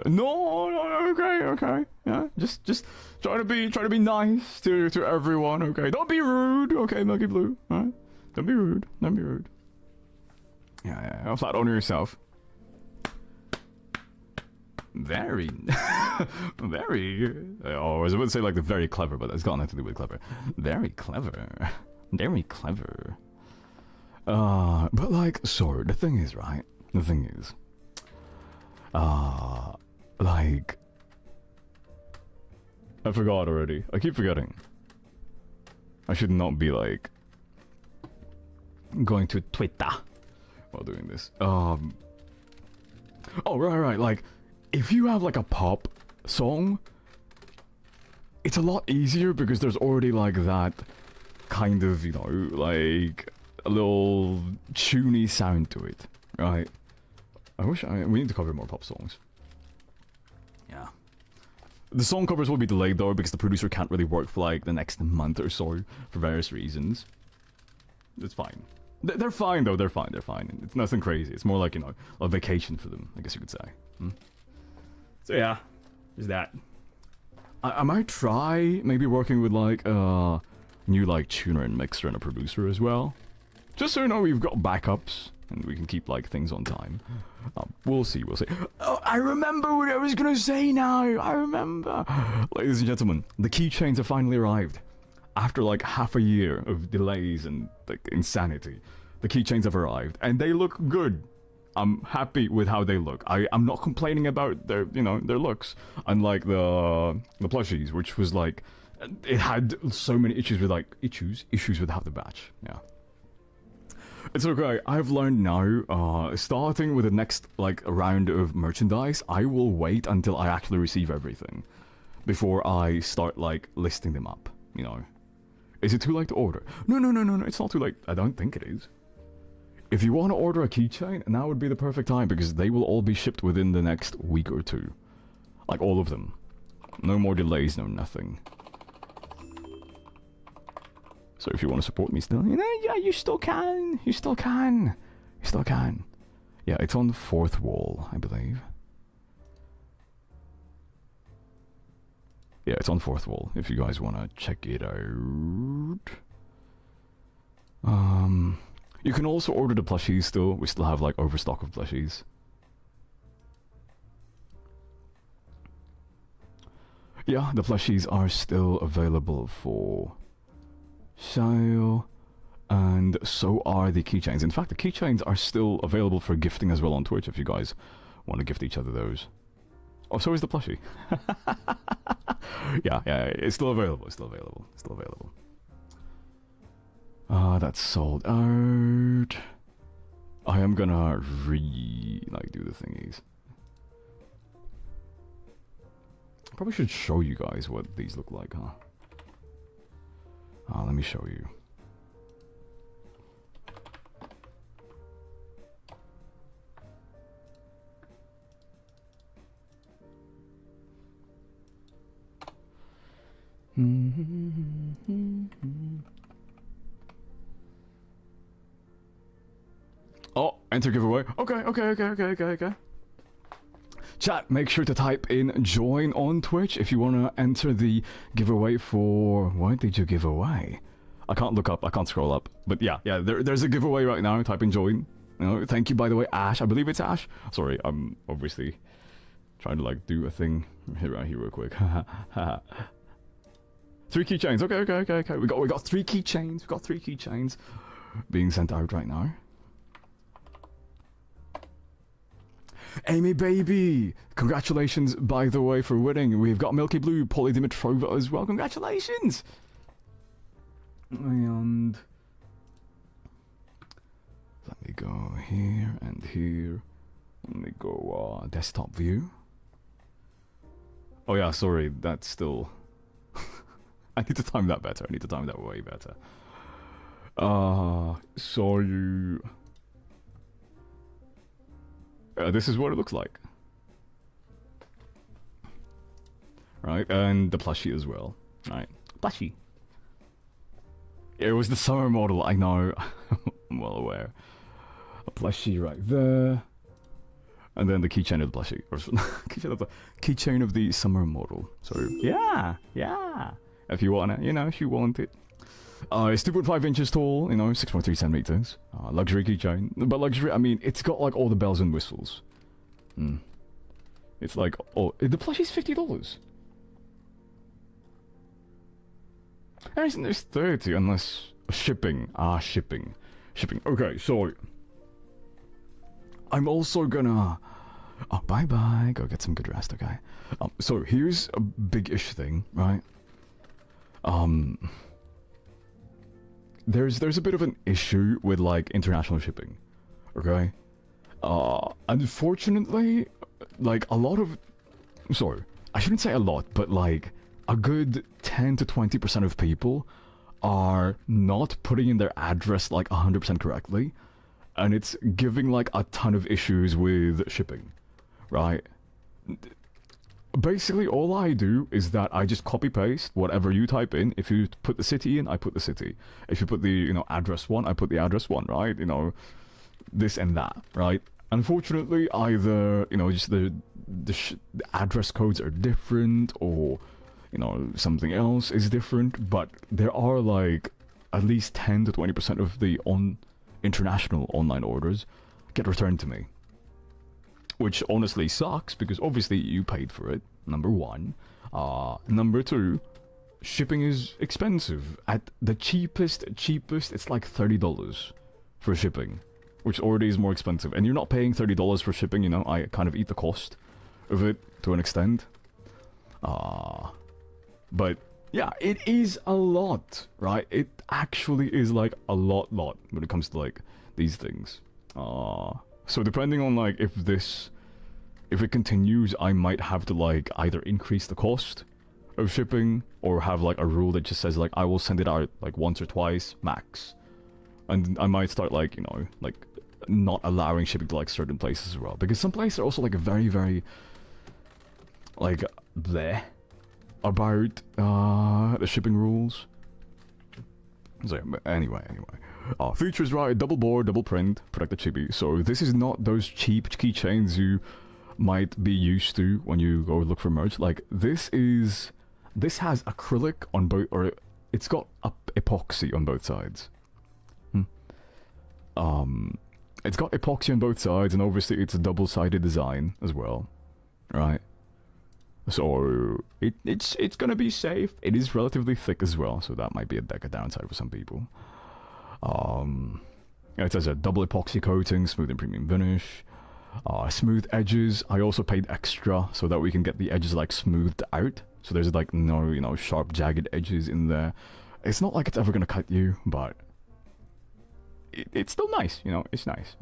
No, okay. Yeah, just try to be nice to everyone, okay? Don't be rude, okay, Milky Blue, alright? Don't be rude. Yeah, flat on yourself. very, very. Oh, I was about to say like the very clever, but it's got nothing to do with clever. Very clever, very clever. But like, so the thing is, right? The thing is, like, I forgot already. I keep forgetting. I should not be like going to Twitter while doing this. Oh, right. Like, if you have like a pop song, it's a lot easier because there's already like that kind of, you know, like a little tuney sound to it, right? We need to cover more pop songs. Yeah. The song covers will be delayed though because the producer can't really work for like the next month or so for various reasons. It's fine. They're fine though, they're fine. It's nothing crazy. It's more like, you know, a vacation for them, I guess you could say. So yeah, there's that. I might try maybe working with like a new like tuner and mixer and a producer as well. Just so you know we've got backups and we can keep like things on time. We'll see. Oh, I remember what I was gonna say now. I remember. Ladies and gentlemen, the keychains have finally arrived. After like half a year of delays and like insanity, the keychains have arrived and they look good. I'm happy with how they look. I'm not complaining about their, you know, their looks. Unlike the plushies, which was like, it had so many issues with like, issues with half the batch. Yeah. It's okay. I've learned now, starting with the next like round of merchandise, I will wait until I actually receive everything before I start like listing them up, you know. Is it too late to order? No, it's not too late. I don't think it is. If you want to order a keychain, now would be the perfect time because they will all be shipped within the next week or two. Like all of them. No more delays, no nothing. So if you want to support me still, you know, yeah, you still can. You still can. Yeah, it's on the 4th wall, I believe. Yeah, it's on 4th wall, if you guys want to check it out. You can also order the plushies still. We still have, like, overstock of plushies. Yeah, the plushies are still available for sale. And so are the keychains. In fact, the keychains are still available for gifting as well on Twitch if you guys want to gift each other those. Oh, so is the plushie. yeah, it's still available. That's sold out. I am gonna do the thingies. Probably should show you guys what these look like, huh? Let me show you. Oh, enter giveaway. Okay. Chat, make sure to type in join on Twitch if you want to enter the giveaway for... What did you give away? I can't look up, I can't scroll up. But yeah, there's a giveaway right now. Type in join. You know, thank you, by the way, Ash. I believe it's Ash. Sorry, I'm obviously trying to like do a thing right here real quick. 3 keychains. Okay. We got 3 keychains. We got 3 keychains being sent out right now. Amy baby, congratulations by the way for winning. We've got Milky Blue, Polly Dimitrova as well. Congratulations. And let me go here and here. Let me go desktop view. Oh yeah, sorry, that's still. I need to time that better. I need to time that way better. So you... this is what it looks like. Right, and the plushie as well. Right, plushie. It was the summer model, I know. I'm well aware. A plushie right there. And then the keychain of the plushie. Or keychain of the summer model. So, yeah. If you want it, you know, if you want it. It's 2.5 inches tall, you know, 6.3 centimeters. Luxury keychain. But luxury, I mean, it's got like all the bells and whistles. It's like, oh, the plushie's $50. There's 30 unless shipping. Shipping. Okay, so I'm also gonna. Oh, bye bye. Go get some good rest, okay? So here's a big-ish thing, right? There's a bit of an issue with like international shipping, okay? Unfortunately, like a lot of, sorry, I shouldn't say a lot, but like a good 10 to 20% of people are not putting in their address like 100% correctly, and it's giving like a ton of issues with shipping, right? Basically, all I do is that I just copy paste whatever you type in. If you put the city in, I put the city. If you put the, you know, address one, I put the address one, right? You know, this and that, right? Unfortunately, either, you know, just the address codes are different, or, you know, something else is different, but there are like at least 10 to 20% of the international online orders get returned to me. Which honestly sucks, because obviously you paid for it, number one. Number two, shipping is expensive. At the cheapest, it's like $30 for shipping, which already is more expensive. And you're not paying $30 for shipping, you know, I kind of eat the cost of it to an extent. But yeah, it is a lot, right? It actually is like a lot when it comes to like these things. So depending on like if it continues, I might have to like either increase the cost of shipping, or have like a rule that just says like I will send it out like once or twice max. And I might start like, you know, like not allowing shipping to like certain places as well, because some places are also like very, very like bleh about the shipping rules. So anyway. Features right, double board, double print, protect the chibi. So this is not those cheap keychains you might be used to when you go look for merch. Like this has acrylic on both, or it's got epoxy on both sides. It's got epoxy on both sides, and obviously it's a double-sided design as well, right? So it's gonna be safe. It is relatively thick as well, so that might be a downside for some people. It says a double epoxy coating, smooth and premium finish. Smooth edges. I also paid extra so that we can get the edges like smoothed out. So there's like no, you know, sharp jagged edges in there. It's not like it's ever gonna cut you, but it's still nice, you know. It's nice.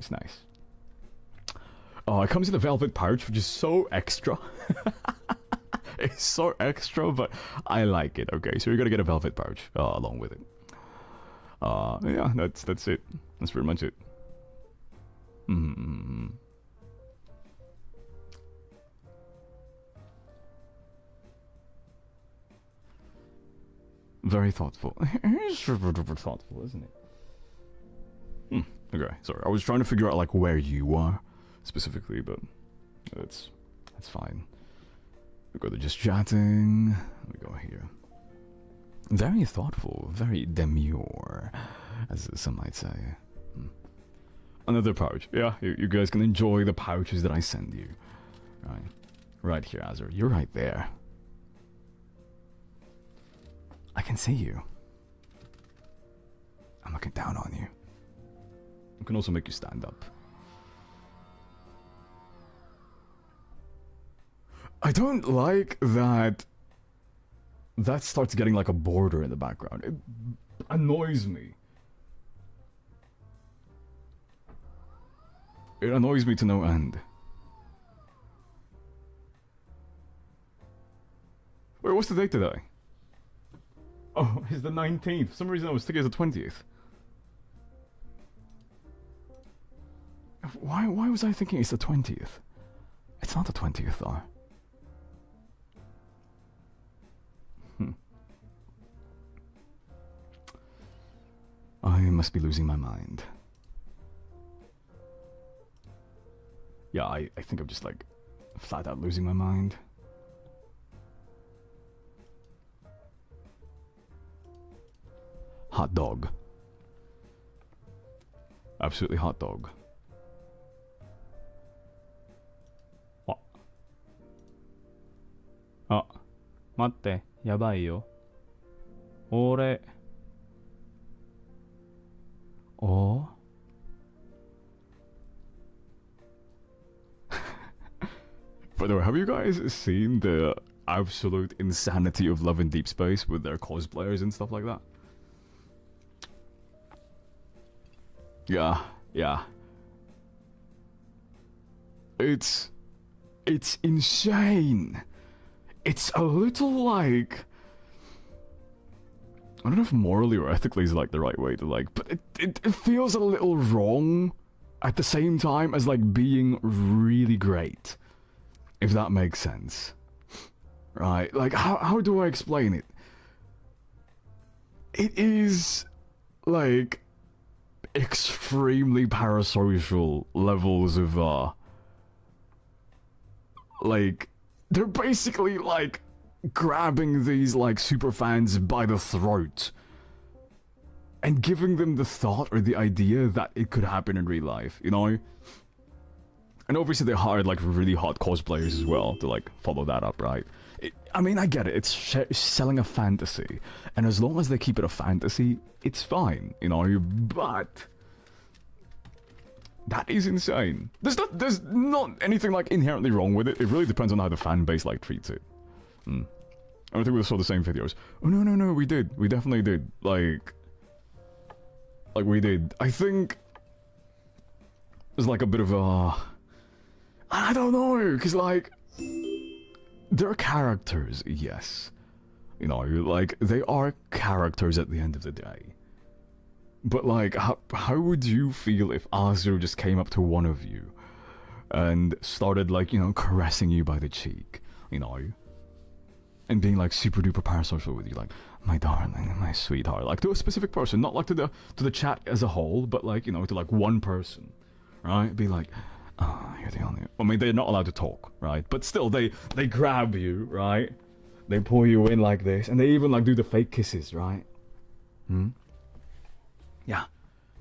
It comes in a velvet pouch, which is so extra. It's so extra, but I like it. Okay, so you're gonna get a velvet pouch along with it. Yeah, that's it. That's pretty much it. Very thoughtful. It's super thoughtful, isn't it? Okay, sorry. I was trying to figure out like where you are specifically, but that's fine. We go to just chatting. We go here. Very thoughtful, very demure, as some might say. Another pouch. Yeah, you guys can enjoy the pouches that I send you. Right here, Azur. You're right there. I can see you. I'm looking down on you. I can also make you stand up. I don't like that starts getting like a border in the background. It annoys me. It annoys me to no end. Wait, what's the date today? Oh, it's the 19th. For some reason I was thinking it's the 20th. Why was I thinking it's the 20th? It's not the 20th though. I must be losing my mind. Yeah, I think I'm just like flat out losing my mind. Hot dog. Absolutely hot dog. What? あ、待って、やばいよ。俺、おBy the way, have you guys seen the absolute insanity of Love in Deep Space with their cosplayers and stuff like that? Yeah, yeah. It's insane. It's a little like, I don't know if morally or ethically is like the right way to like, but it feels a little wrong at the same time as like being really great. If that makes sense. Right, like how do I explain it? It is like extremely parasocial levels of like they're basically like grabbing these like super fans by the throat and giving them the thought or the idea that it could happen in real life, you know? And obviously they hired like really hot cosplayers as well to like follow that up, right? I mean, I get it. It's selling a fantasy, and as long as they keep it a fantasy, it's fine, you know. But that is insane. There's not anything like inherently wrong with it. It really depends on how the fan base like treats it. I don't think we saw the same videos. Oh no, we did. We definitely did. Like we did. I think there's like a bit of a. I don't know, because like they're characters, yes. You know, like they are characters at the end of the day. But like, how would you feel if Azur just came up to one of you and started like, you know, caressing you by the cheek, you know, and being like super duper parasocial with you, like, my darling, my sweetheart, like to a specific person, not like to the chat as a whole, but like, you know, to like one person, right? Be like, oh, you're the only. I mean, they're not allowed to talk, right? But still, they grab you, right? They pull you in like this, and they even like do the fake kisses, right? Yeah,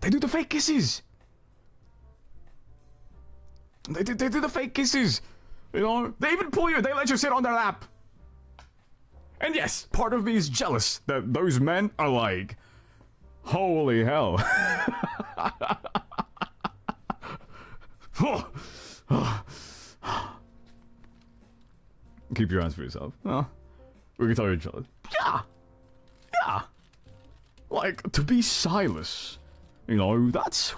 they do the fake kisses. They do the fake kisses. You know, they even pull you. They let you sit on their lap. And yes, part of me is jealous that those men are like, holy hell. Keep your hands for yourself. We can tell each other. Yeah. Like, to be Silas, you know, that's.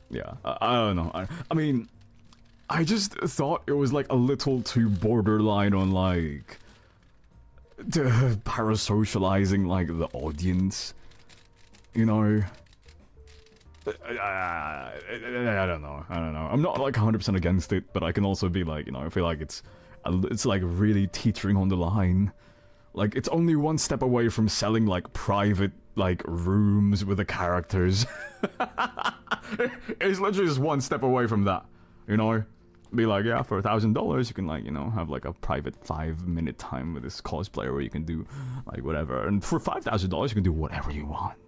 Yeah, I don't know. I mean, I just thought it was like a little too borderline on like parasocializing like the audience, you know. I don't know. I'm not like 100% against it, but I can also be like, you know, I feel like it's like really teetering on the line. Like, it's only one step away from selling like private like rooms with the characters. It's literally just one step away from that, you know. Be like, yeah, for $1,000 you can like, you know, have like a private 5-minute time with this cosplayer where you can do like whatever, and for $5,000 you can do whatever you want.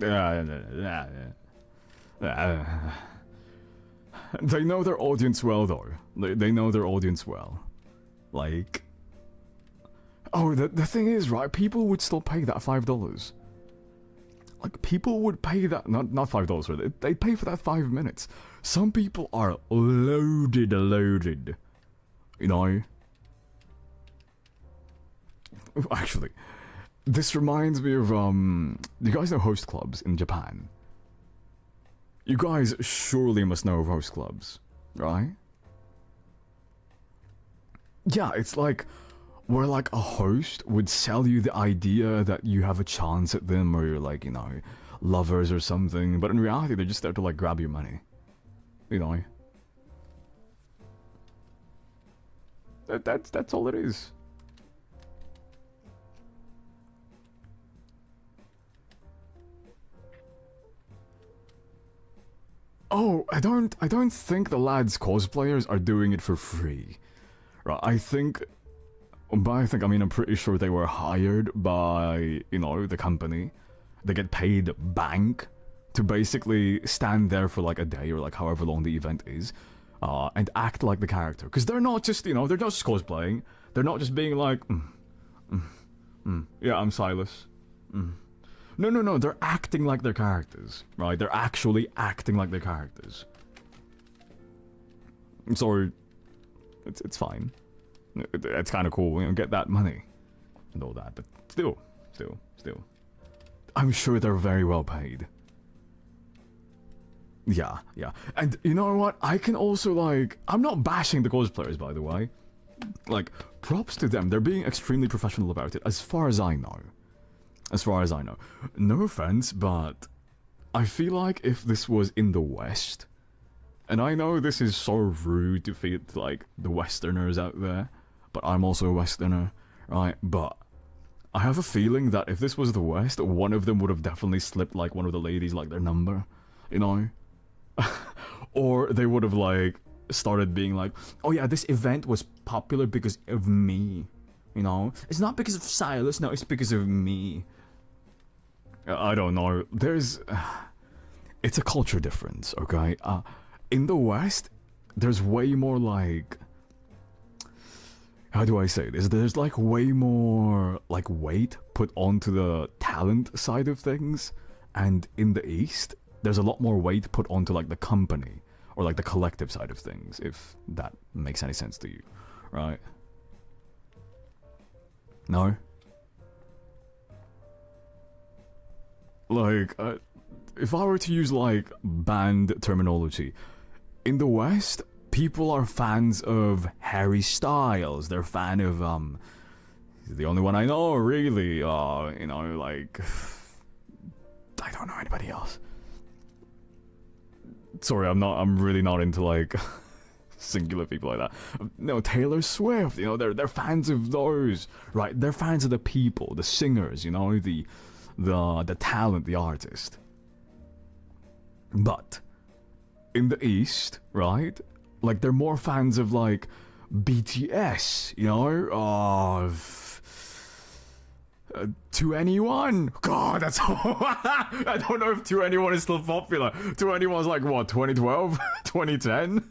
Yeah. They know their audience well, though. They know their audience well. Like, oh, the thing is, right? People would still pay that $5. Like, people would pay that, not $5, really. They'd pay for that 5 minutes. Some people are loaded. You know? Actually, this reminds me of, you guys know host clubs in Japan? You guys surely must know of host clubs, right? Yeah, it's like where like a host would sell you the idea that you have a chance at them, or you're like, you know, lovers or something, but in reality they're just there to like grab your money, you know. That's all it is. Oh, I don't think the lads cosplayers are doing it for free. Right, I mean, I'm pretty sure they were hired by, you know, the company. They get paid bank to basically stand there for like a day or like however long the event is, and act like the character. Because they're not just, they're not just cosplaying. They're not just being like, yeah, I'm Silas. No, they're acting like their characters, right? They're actually acting like their characters. So, it's fine. It's kind of cool, get that money and all that, but still. I'm sure they're very well paid. Yeah. And you know what? I can also, like, I'm not bashing the cosplayers, by the way. Like, props to them. They're being extremely professional about it, as far as I know. No offense, but I feel like if this was in the West, and I know this is so rude to feed, like, the Westerners out there, but I'm also a Westerner, right? But I have a feeling that if this was the West, one of them would have definitely slipped, like, one of the ladies, like, their number, or they would have, like, started being like, oh yeah, this event was popular because of me, It's not because of Silas, no, it's because of me. I don't know. It's a culture difference, okay? In the West, there's way more, like, how do I say this? There's, like, way more, like, weight put onto the talent side of things, and in the East, there's a lot more weight put onto, like, the company, or, like, the collective side of things, if that makes any sense to you, right? No? Like, if I were to use, like, band terminology, in the West, people are fans of Harry Styles. They're fan of, he's the only one I know, really, like, I don't know anybody else. Sorry, I'm really not into, like, singular people like that. No, Taylor Swift, they're fans of those, right? They're fans of the people, the singers, the talent, the artist. But in the East, right? Like, they're more fans of, like, BTS, To Anyone. God, that's I don't know if To Anyone is still popular. To Anyone's like what, 2012, 2010.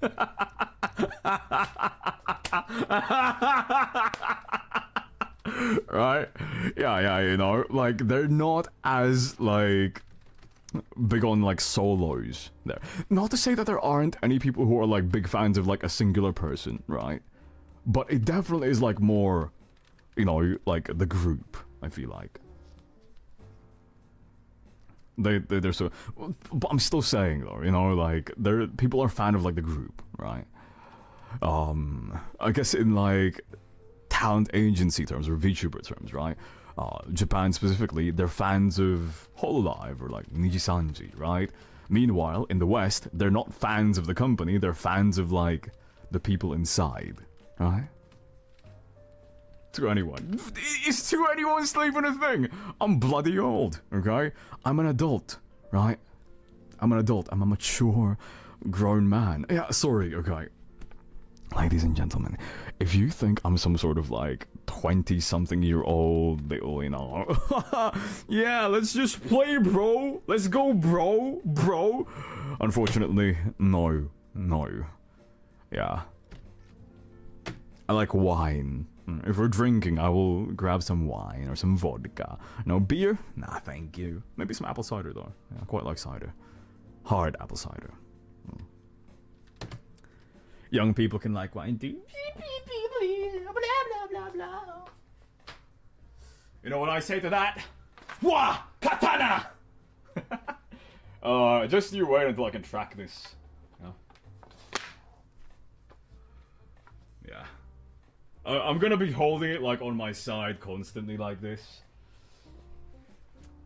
Right? Yeah, like, they're not as, like, big on, like, solos there. Not to say that there aren't any people who are, like, big fans of, like, a singular person, right? But it definitely is, like, more, like, the group, I feel like. They're so... But I'm still saying, though, like, people are fan of, like, the group, right? I guess in, like, talent agency terms or VTuber terms, right? Japan specifically, they're fans of Hololive or, like, Nijisanji, right? Meanwhile, in the West, they're not fans of the company, they're fans of, like, the people inside, right? To Anyone. Is To Anyone still even a thing? I'm bloody old, okay? I'm an adult, right? I'm an adult. I'm a mature, grown man. Yeah, sorry, okay. Ladies and gentlemen, if you think I'm some sort of, like, 20-something-year-old little, yeah, let's just play, bro. Let's go, bro. Unfortunately, no. Yeah. I like wine. If we're drinking, I will grab some wine or some vodka. No beer? Nah, thank you. Maybe some apple cider, though. Yeah, I quite like cider. Hard apple cider. Young people can like wine too. You know what I say to that? Wah! Katana! Just you wait until I can track this. Yeah. I'm gonna be holding it, like, on my side constantly like this.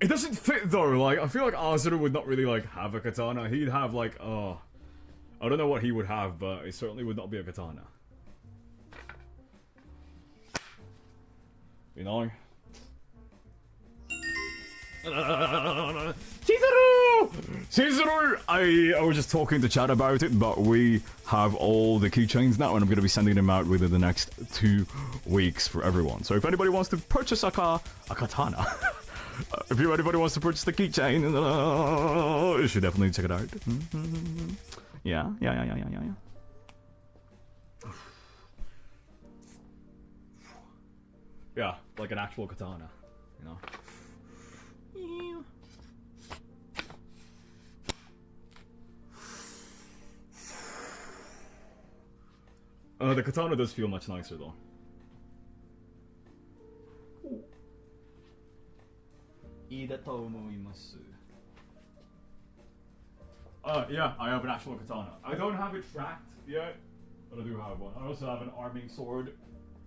It doesn't fit, though. Like, I feel like Azura would not really, like, have a katana. He'd have, like, I don't know what he would have, but it certainly would not be a katana. Chizuru! I was just talking to chat about it, but we have all the keychains now, and I'm going to be sending them out within the next 2 weeks for everyone. So if anybody wants to purchase a katana, If anybody wants to purchase the keychain, you should definitely check it out. Yeah. Yeah, like an actual katana, you know. The katana does feel much nicer though. Yeah, I have an actual katana. I don't have it tracked yet, but I do have one. I also have an arming sword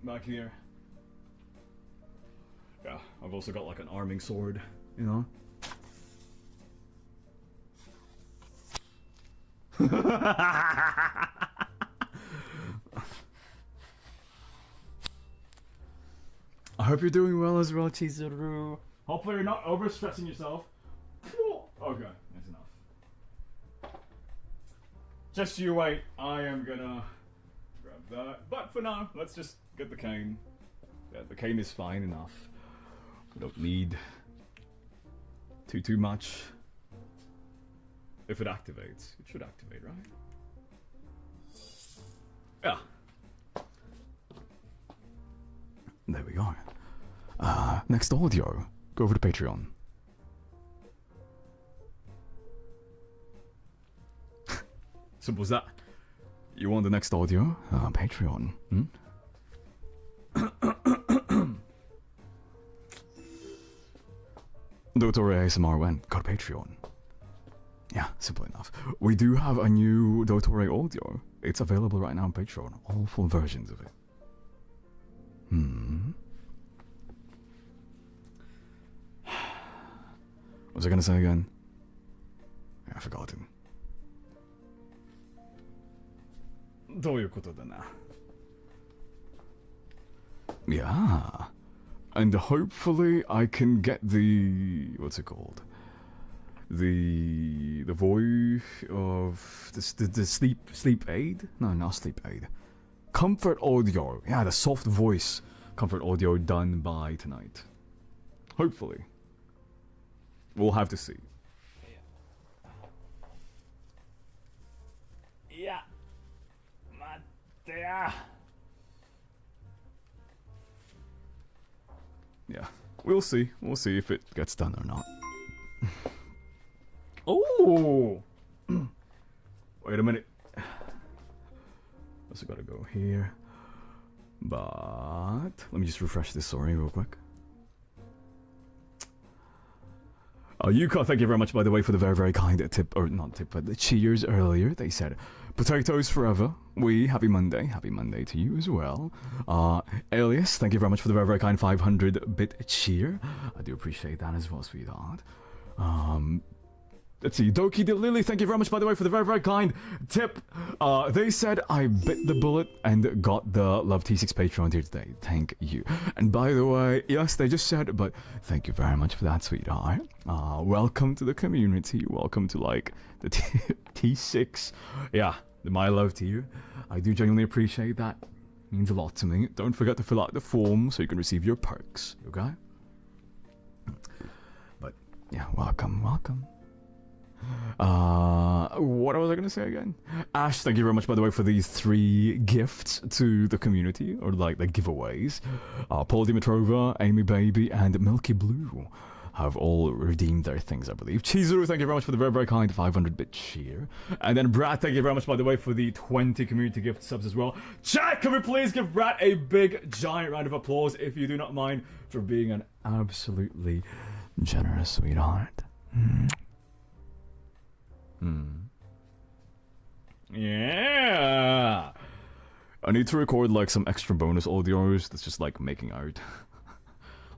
back here. Yeah, I've also got like an arming sword, you know? I hope you're doing well as well, Chizuru. Hopefully you're not overstressing yourself. Okay, that's enough. Just you wait, I am gonna grab that. But for now, let's just get the cane. Yeah, the cane is fine enough. We don't need too much. If it activates, it should activate, right? Yeah. There we go. Next audio. Go over to Patreon. Simple as that. You want the next audio? Patreon. Dotori ASMR went. Got Patreon. Yeah, simple enough. We do have a new Dotori audio. It's available right now on Patreon. All full versions of it. What was I gonna say again? I've forgotten. どういうことだな? Yeah. And hopefully I can get the... what's it called? The voice of... the sleep aid? No, not sleep aid. Comfort audio. Yeah, the soft voice comfort audio done by tonight. Hopefully. We'll have to see. Yeah. Yeah. We'll see. We'll see if it gets done or not. Oh! Wait a minute. Also gotta go here. But let me just refresh this story real quick. Yuka, thank you very much, by the way, for the very, very kind tip, or not tip, but the cheers earlier. They said, potatoes forever. Happy Monday to you as well. Alias, thank you very much for the very, very kind 500-bit cheer. I do appreciate that as well, sweetheart. Let's see, Doki the Lily, thank you very much, by the way, for the very, very kind tip. They said I bit the bullet and got the Love T6 Patreon here today. Thank you. And by the way, yes, they just said, but thank you very much for that, sweetheart. Welcome to the community. Welcome to, like, the T6. Yeah, the My Love tier. I do genuinely appreciate that. It means a lot to me. Don't forget to fill out the form so you can receive your perks, okay? But, yeah, welcome. What was I gonna say again? Ash, thank you very much, by the way, for these 3 gifts to the community, or like the giveaways. Paul Dimitrova, Amy Baby, and Milky Blue have all redeemed their things, I believe. Chizuru, thank you very much for the very, very kind 500-bit cheer. And then Brad, thank you very much, by the way, for the 20 community gift subs as well. Chat, can we please give Brad a big, giant round of applause, if you do not mind, for being an absolutely generous sweetheart. Yeah. I need to record like some extra bonus audios that's just like making out.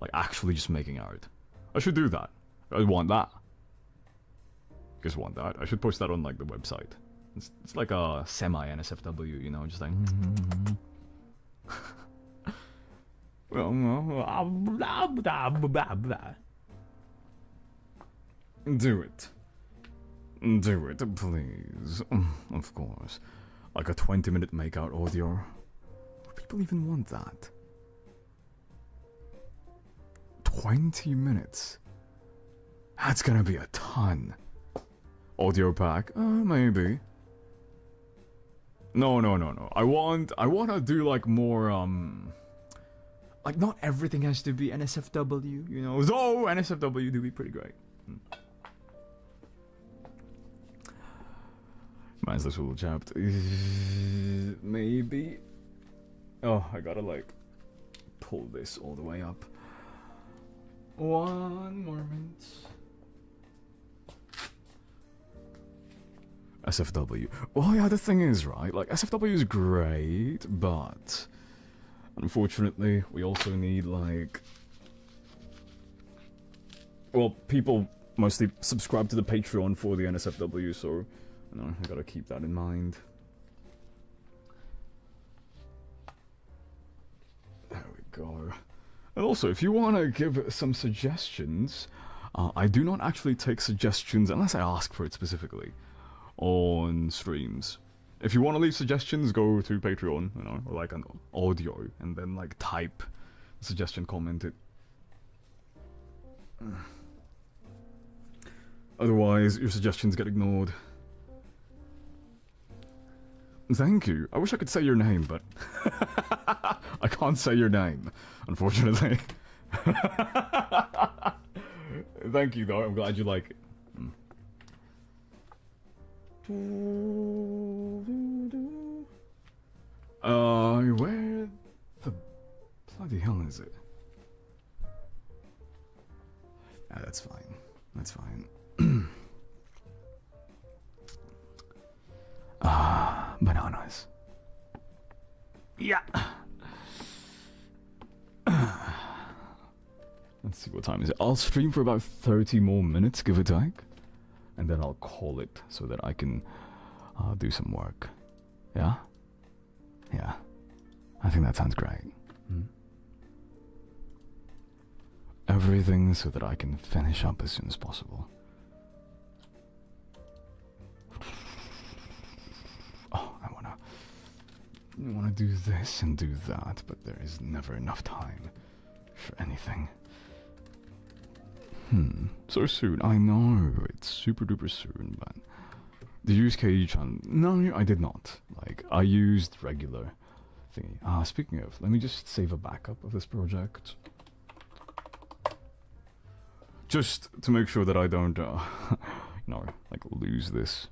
Like actually just making out. I should do that. I want that. You guys want that? I should post that on like the website. It's like a semi NSFW, you know, just like do it. Do it, please. Of course. Like a 20-minute makeout audio. Would people even want that? 20 minutes? That's gonna be a ton. Audio pack? Maybe. No. I wanna do like more, like not everything has to be NSFW, you know. Though NSFW do be pretty great. Mine's this little chapter. Maybe. Oh, I gotta like pull this all the way up. One moment. SFW. Well, yeah, the thing is, right? Like, SFW is great, but unfortunately, we also need, like. Well, people mostly subscribe to the Patreon for the NSFW, so, you know, I gotta keep that in mind. There we go. And also, if you want to give some suggestions, I do not actually take suggestions unless I ask for it specifically on streams. If you want to leave suggestions, go to Patreon, you know, or like an audio, and then like type the suggestion, comment it. Otherwise, your suggestions get ignored. Thank you. I wish I could say your name, but I can't say your name, unfortunately. Thank you, though. I'm glad you like it. Where the bloody hell is it? Ah, that's fine. That's fine. Bananas. Yeah. Let's see, what time is it? I'll stream for about 30 more minutes, give or take. And then I'll call it so that I can do some work. Yeah? Yeah. I think that sounds great. Everything so that I can finish up as soon as possible. Oh, I wanna do this and do that, but there is never enough time for anything. So soon. I know, it's super duper soon, but... Did you use KU100? No, I did not. Like, I used regular thingy. Speaking of, let me just save a backup of this project. Just to make sure that I don't, you know, like, lose this.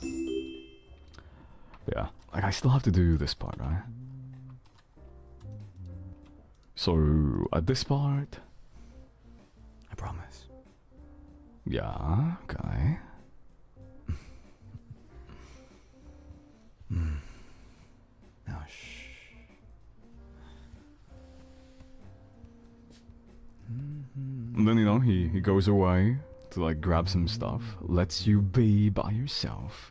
Yeah, like, I still have to do this part, right? So, at this part... I promise. Yeah, okay. Now, shh. And then, you know, he goes away to, like, grab some stuff. Lets you be by yourself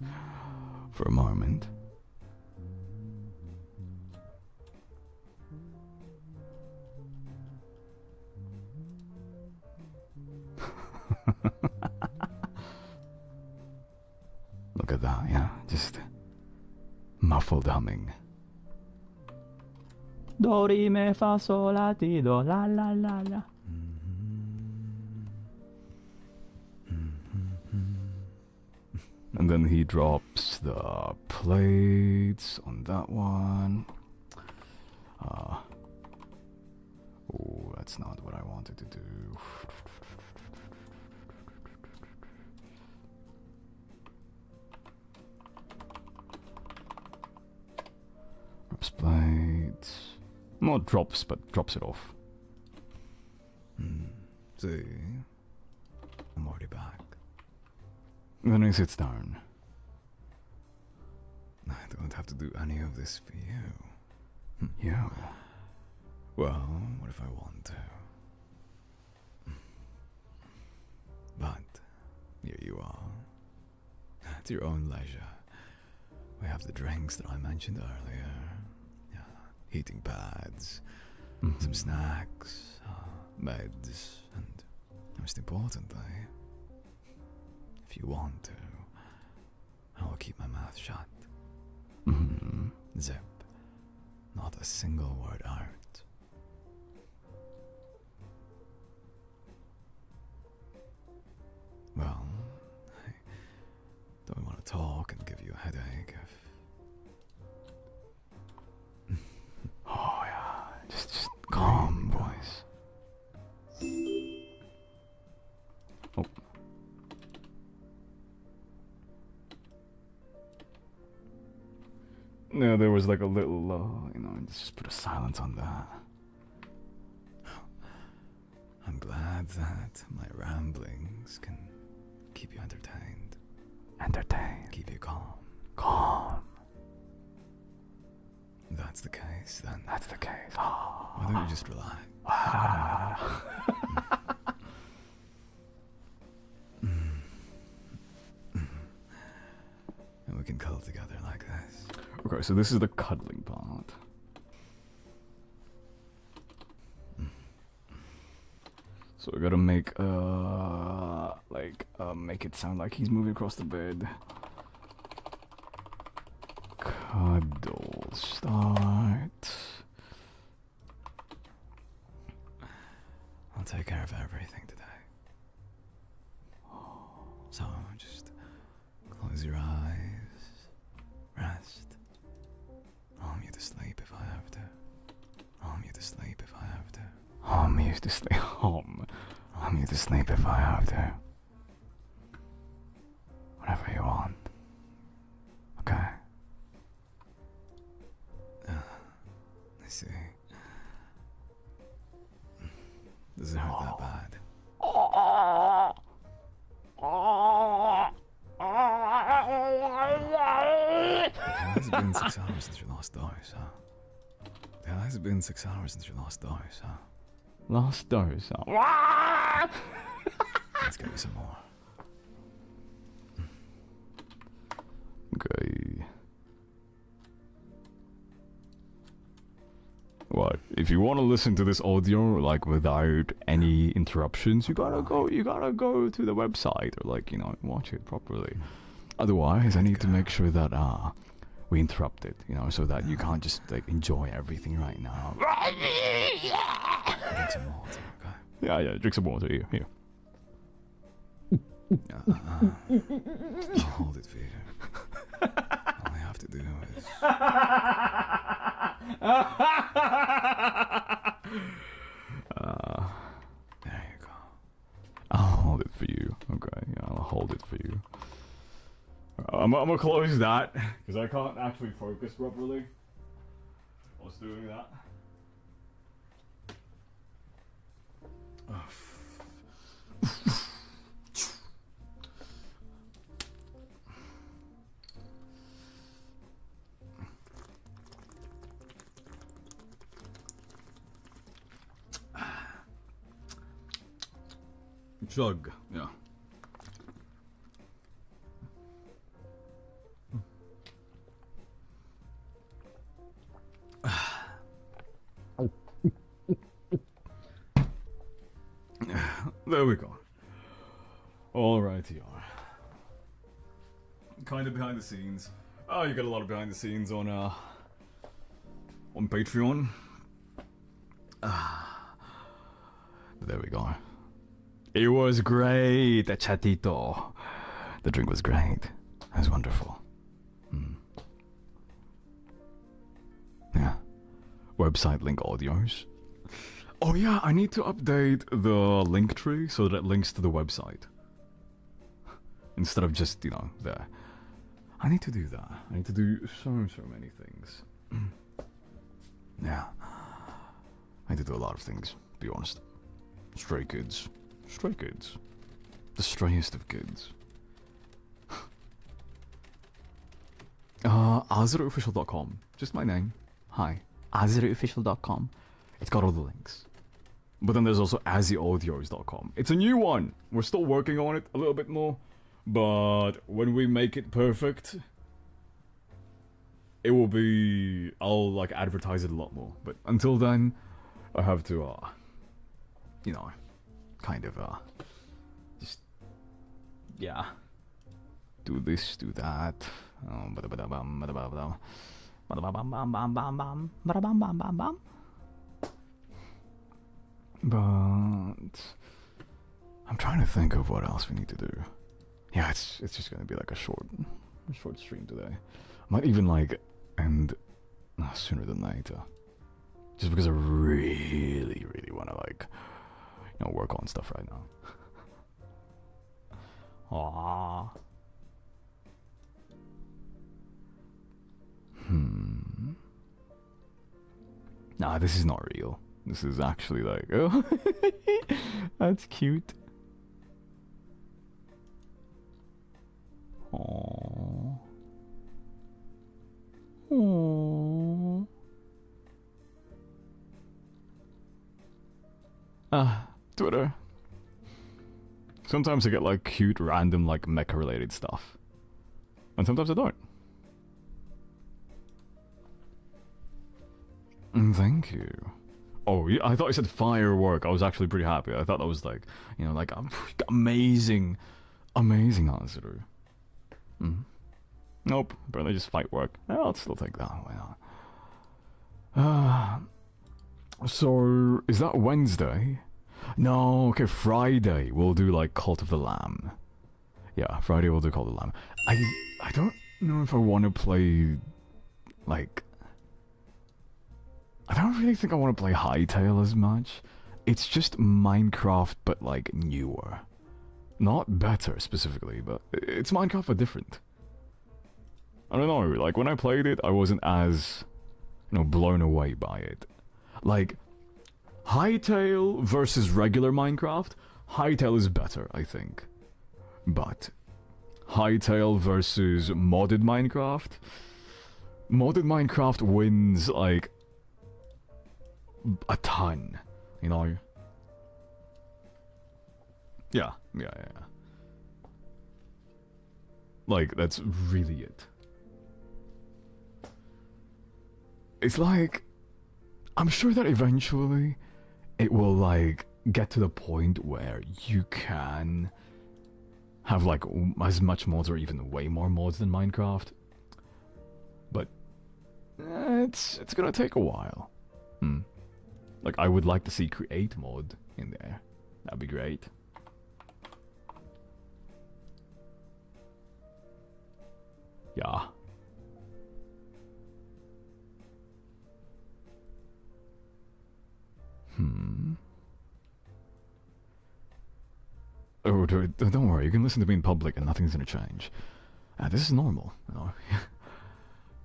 for a moment. Look at that, yeah, just muffled humming. Do, re, mi, fa, sol, la, ti, do, la, la, la, la. And then he drops the plates on that one. Oh, that's not what I wanted to do. Drops plates. Not drops, but drops it off. See? I'm already back. Then he sits down. I don't have to do any of this for you. You? Well, what if I want to? But here you are. At your own leisure. We have the drinks that I mentioned earlier. Yeah, heating pads, some snacks, meds, and most importantly, if you want to, I will keep my mouth shut. Zip. Not a single word out. talk and give you a headache if... Oh yeah, just calm, boys. Oh. No, there was like a little, just put a silence on that. I'm glad that my ramblings can keep you entertained. Entertain. Keep you calm. Calm. If that's the case, then That's the case. why don't you just relax? And we can cuddle together like this. Okay, so this is the cuddling part. So we gotta make make it sound like he's moving across the bed. Cuddle start. I'll take care of everything today. So just close your eyes, rest. I'll hum you to sleep if I have to. I'll hum you to sleep if I have to. Hum you to sleep. Hum you to sleep if I have to. Whatever you want. Okay. I see. Does it hurt that bad? It has been 6 hours since your last dose, huh? It has been 6 hours since your last dose, huh? Last dose. Let's get you some more. Okay. What? If you want to listen to this audio like without any interruptions, you gotta go to the website or watch it properly. Otherwise, I need to make sure that we interrupt it, so that you can't just enjoy everything right now. Drink some water, okay? Yeah, drink some water here. I'll hold it for you. All I have to do is... there you go. I'll hold it for you. Okay, yeah, I'll hold it for you. I'm gonna close that because I can't actually focus properly whilst doing that. Chug, yeah. There we go. Alrighty, kind of behind the scenes. Oh, you got a lot of behind the scenes on Patreon. There we go. It was great, chatito. The drink was great. It was wonderful. Yeah. Website link audios. Oh yeah, I need to update the link tree so that it links to the website. Instead of just, there. I need to do that. I need to do so many things. Yeah. I need to do a lot of things, to be honest. Stray kids. Stray kids. The strayest of kids. AzerOfficial.com. Just my name. Hi. AzerOfficial.com. It's got all the links. But then there's also AzzyAudios.com. It's a new one. We're still working on it a little bit more. But when we make it perfect, it will be... I'll advertise it a lot more. But until then, I have to, kind of, just, yeah. Do this, do that. But I'm trying to think of what else we need to do. Yeah, it's just gonna be like a short short stream today. Might even like end sooner than later. Just because I really, really want to like, you know, work on stuff right now. Aww. Nah, this is not real. This is actually like, oh, that's cute. Aww. Aww. Twitter. Sometimes I get like cute, random, like mecha related stuff. And sometimes I don't. Thank you. Oh, yeah, I thought you said firework. I was actually pretty happy. I thought that was like, you know, like amazing, amazing answer. Nope, apparently just fight work. I'll still take that. Why not? So is that Wednesday? No, okay, Friday we'll do like Cult of the Lamb. Yeah, Friday we'll do Cult of the Lamb. I don't know if I want to play like. I don't really think I want to play Hytale as much. It's just Minecraft, but like newer. Not better specifically, but it's Minecraft but different. I don't know, like when I played it, I wasn't as, you know, blown away by it. Like, Hytale versus regular Minecraft, Hytale is better, I think. But, Hytale versus modded Minecraft wins, like, a ton, you know? Yeah. Like, that's really it. It's like, I'm sure that eventually it will like get to the point where you can have like as much mods or even way more mods than Minecraft. But it's gonna take a while. Like I would like to see create mod in there. That'd be great. Yeah. Oh, don't worry. You can listen to me in public and nothing's gonna change. This is normal. You know?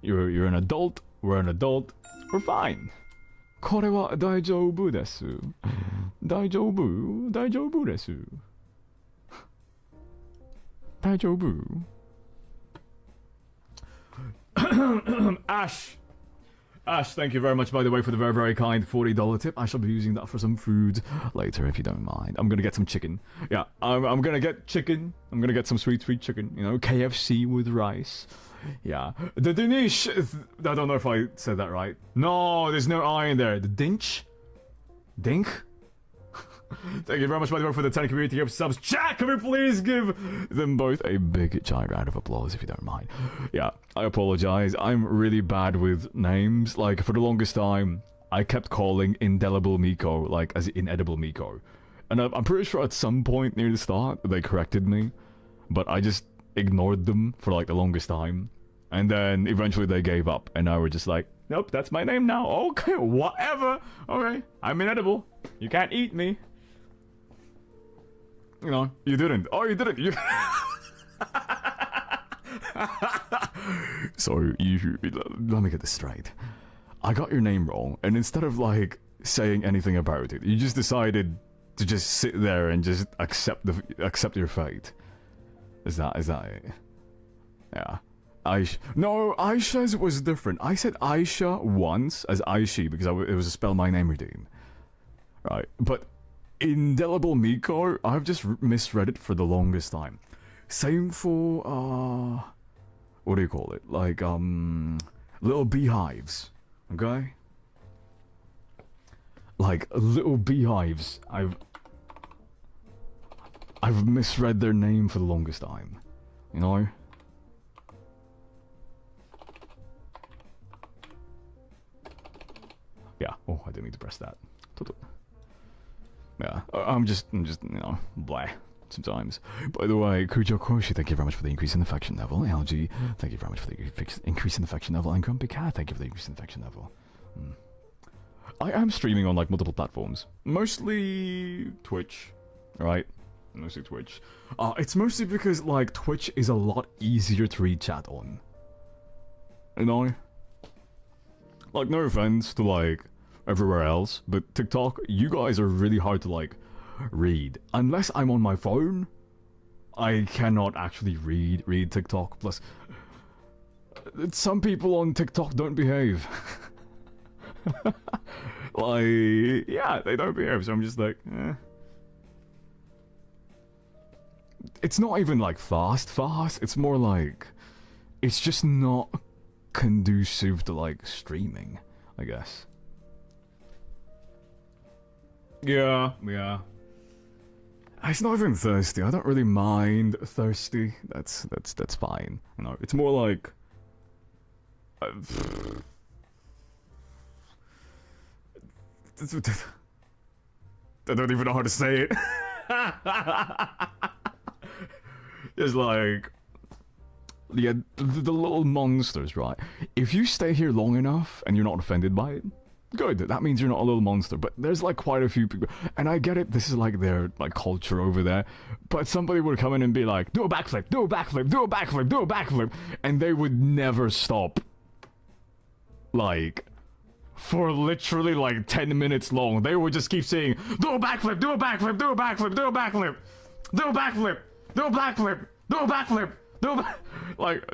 You're an adult. We're an adult. We're fine. これは大丈夫です。大丈夫？大丈夫です。大丈夫？ Ash, thank you very much, by the way, for the very, very kind $40 tip. I shall be using that for some food later, if you don't mind. I'm gonna get some chicken. Yeah, I'm gonna get chicken. I'm gonna get some sweet chicken. You know, KFC with rice. Yeah. The Danish... I don't know if I said that right. No, there's no I in there. The Dinch? Dink? Thank you very much, by the way, for the 10 community of subs. Jack, can we please give them both a big giant round of applause, if you don't mind? Yeah, I apologize. I'm really bad with names. Like, for the longest time, I kept calling Indelible Miko, like, as Inedible Miko. And I'm pretty sure at some point near the start, they corrected me. But I just ignored them for, like, the longest time. And then, eventually, they gave up. And now we're just like, nope, that's my name now. Okay, whatever. Okay, I'm inedible. You can't eat me. You know, you didn't. Oh, you didn't. You... So, let me get this straight. I got your name wrong, and instead of, like, saying anything about it, you just decided to just sit there and just accept your fate. Is that it? Yeah. No, Aisha's was different. I said Aisha once as Aishi because it was a spell my name redeem. Right, but Indelible Miko, I've just misread it for the longest time. Same for, what do you call it? Like, little beehives, okay? Like, little beehives, I've misread their name for the longest time, you know? Yeah, oh, I didn't need to press that. Yeah, I'm just, you know, blah. sometimes. By the way, Kujo Koshi, thank you very much for the increase in affection level. LG, thank you very much for the increase in affection level. And Grumpy Cat, thank you for the increase in affection level. I am streaming on like multiple platforms. Mostly Twitch, right? Mostly Twitch. It's mostly because like Twitch is a lot easier to read chat on. You know? Like, no offense to like everywhere else, but TikTok, you guys are really hard to like read. Unless I'm on my phone, I cannot actually read TikTok. Plus, some people on TikTok don't behave. Like, yeah, they don't behave, so I'm just like, eh. It's not even like fast, it's more like, it's just not conducive to like streaming, I guess. Yeah. It's not even thirsty. I don't really mind thirsty. That's fine. You know, it's more like I don't even know how to say it. It's like, yeah, the little monsters, right? If you stay here long enough and you're not offended by it, good. That means you're not a little monster. But there's like quite a few people, and I get it. This is like their like culture over there. But somebody would come in and be like, "Do a backflip, do a backflip, do a backflip, do a backflip," and they would never stop. Like, for literally like 10 minutes long, they would just keep saying, "Do a backflip, do a backflip, do a backflip, do a backflip, do a backflip, do a backflip, do a backflip." Like,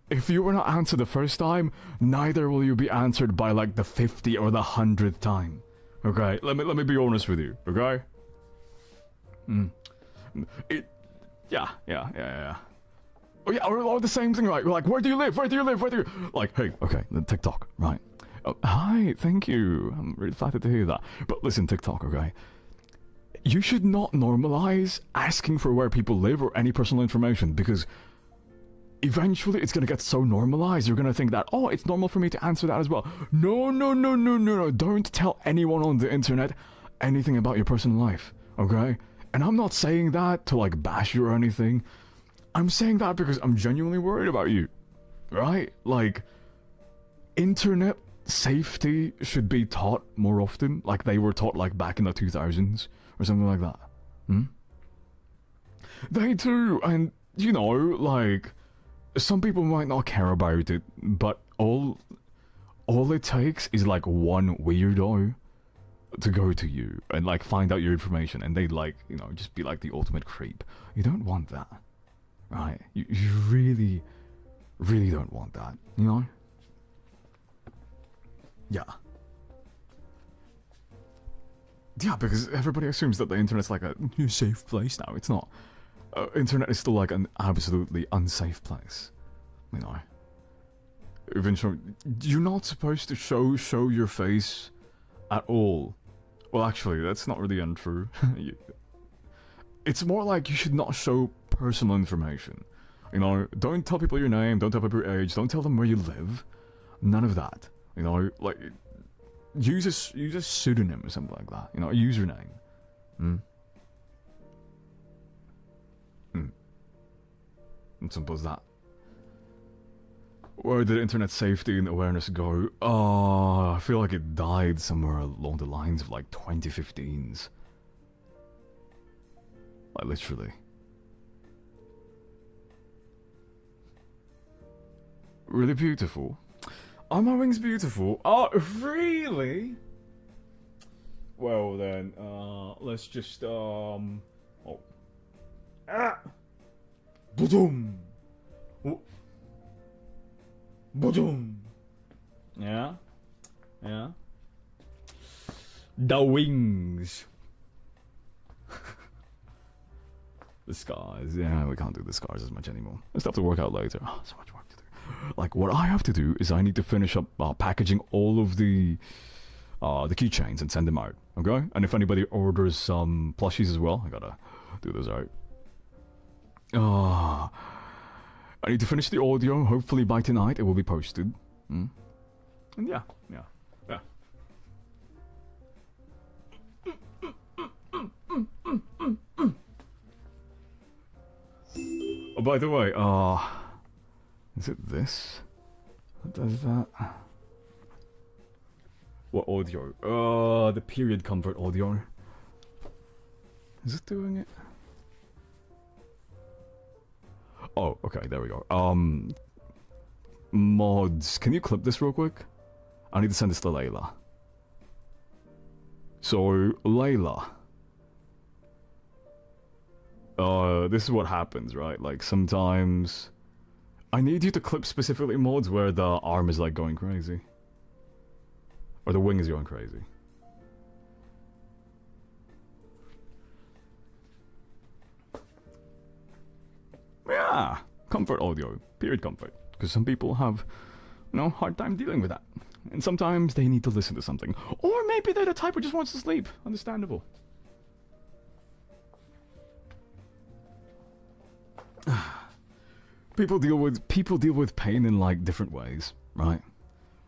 if you were not answered the first time, neither will you be answered by like the 50th or the 100th time. Okay, let me be honest with you. Okay. Yeah. Oh yeah, or the same thing. Like, where do you live? Where do you live? Where do you? Like, hey, okay, the TikTok, right? Oh, hi, thank you. I'm really flattered to hear that. But listen, TikTok, okay. You should not normalize asking for where people live or any personal information, because eventually it's gonna get so normalized, you're gonna think that, oh, it's normal for me to answer that as well. No. Don't tell anyone on the internet anything about your personal life, okay? And I'm not saying that to like bash you or anything. I'm saying that because I'm genuinely worried about you, right? Like, internet safety should be taught more often, like they were taught like back in the 2000s. Or something like that. They do, and you know, like, some people might not care about it, but all it takes is like one weirdo to go to you and like find out your information, and they'd like, you know, just be like the ultimate creep. You don't want that, right? You really don't want that, you know? Yeah, because everybody assumes that the internet's like a safe place now. It's not. Internet is still like an absolutely unsafe place. You know. Eventually, you're not supposed to show your face at all. Well, actually, that's not really untrue. It's more like you should not show personal information. You know, don't tell people your name, don't tell people your age, don't tell them where you live. None of that. You know, like, use a pseudonym or something like that. You know, a username. And simple as that. Where did internet safety and awareness go? Oh, I feel like it died somewhere along the lines of like 2015s. Like, literally. Really beautiful. Are my wings beautiful? Oh, really? Well then, let's just, Boom! Boom! Yeah? The wings. The scars. Yeah, we can't do the scars as much anymore. I still have to work out later. Oh, so much work to do. Like, what I have to do is I need to finish up packaging all of the keychains and send them out. Okay? And if anybody orders some plushies as well, I gotta do those out. I need to finish the audio. Hopefully by tonight it will be posted. And yeah. Oh, by the way, is it this? What does that? What audio? The period comfort audio. Is it doing it? Oh, okay, there we go. Mods, can you clip this real quick? I need to send this to Layla. So, Layla. This is what happens, right? Like, sometimes... I need you to clip specifically mods where the arm is, like, going crazy. Or the wing is going crazy. Yeah! Comfort audio. Period comfort. Because some people have, you know, hard time dealing with that. And sometimes they need to listen to something. Or maybe they're the type who just wants to sleep. Understandable. People deal with pain in like different ways, right?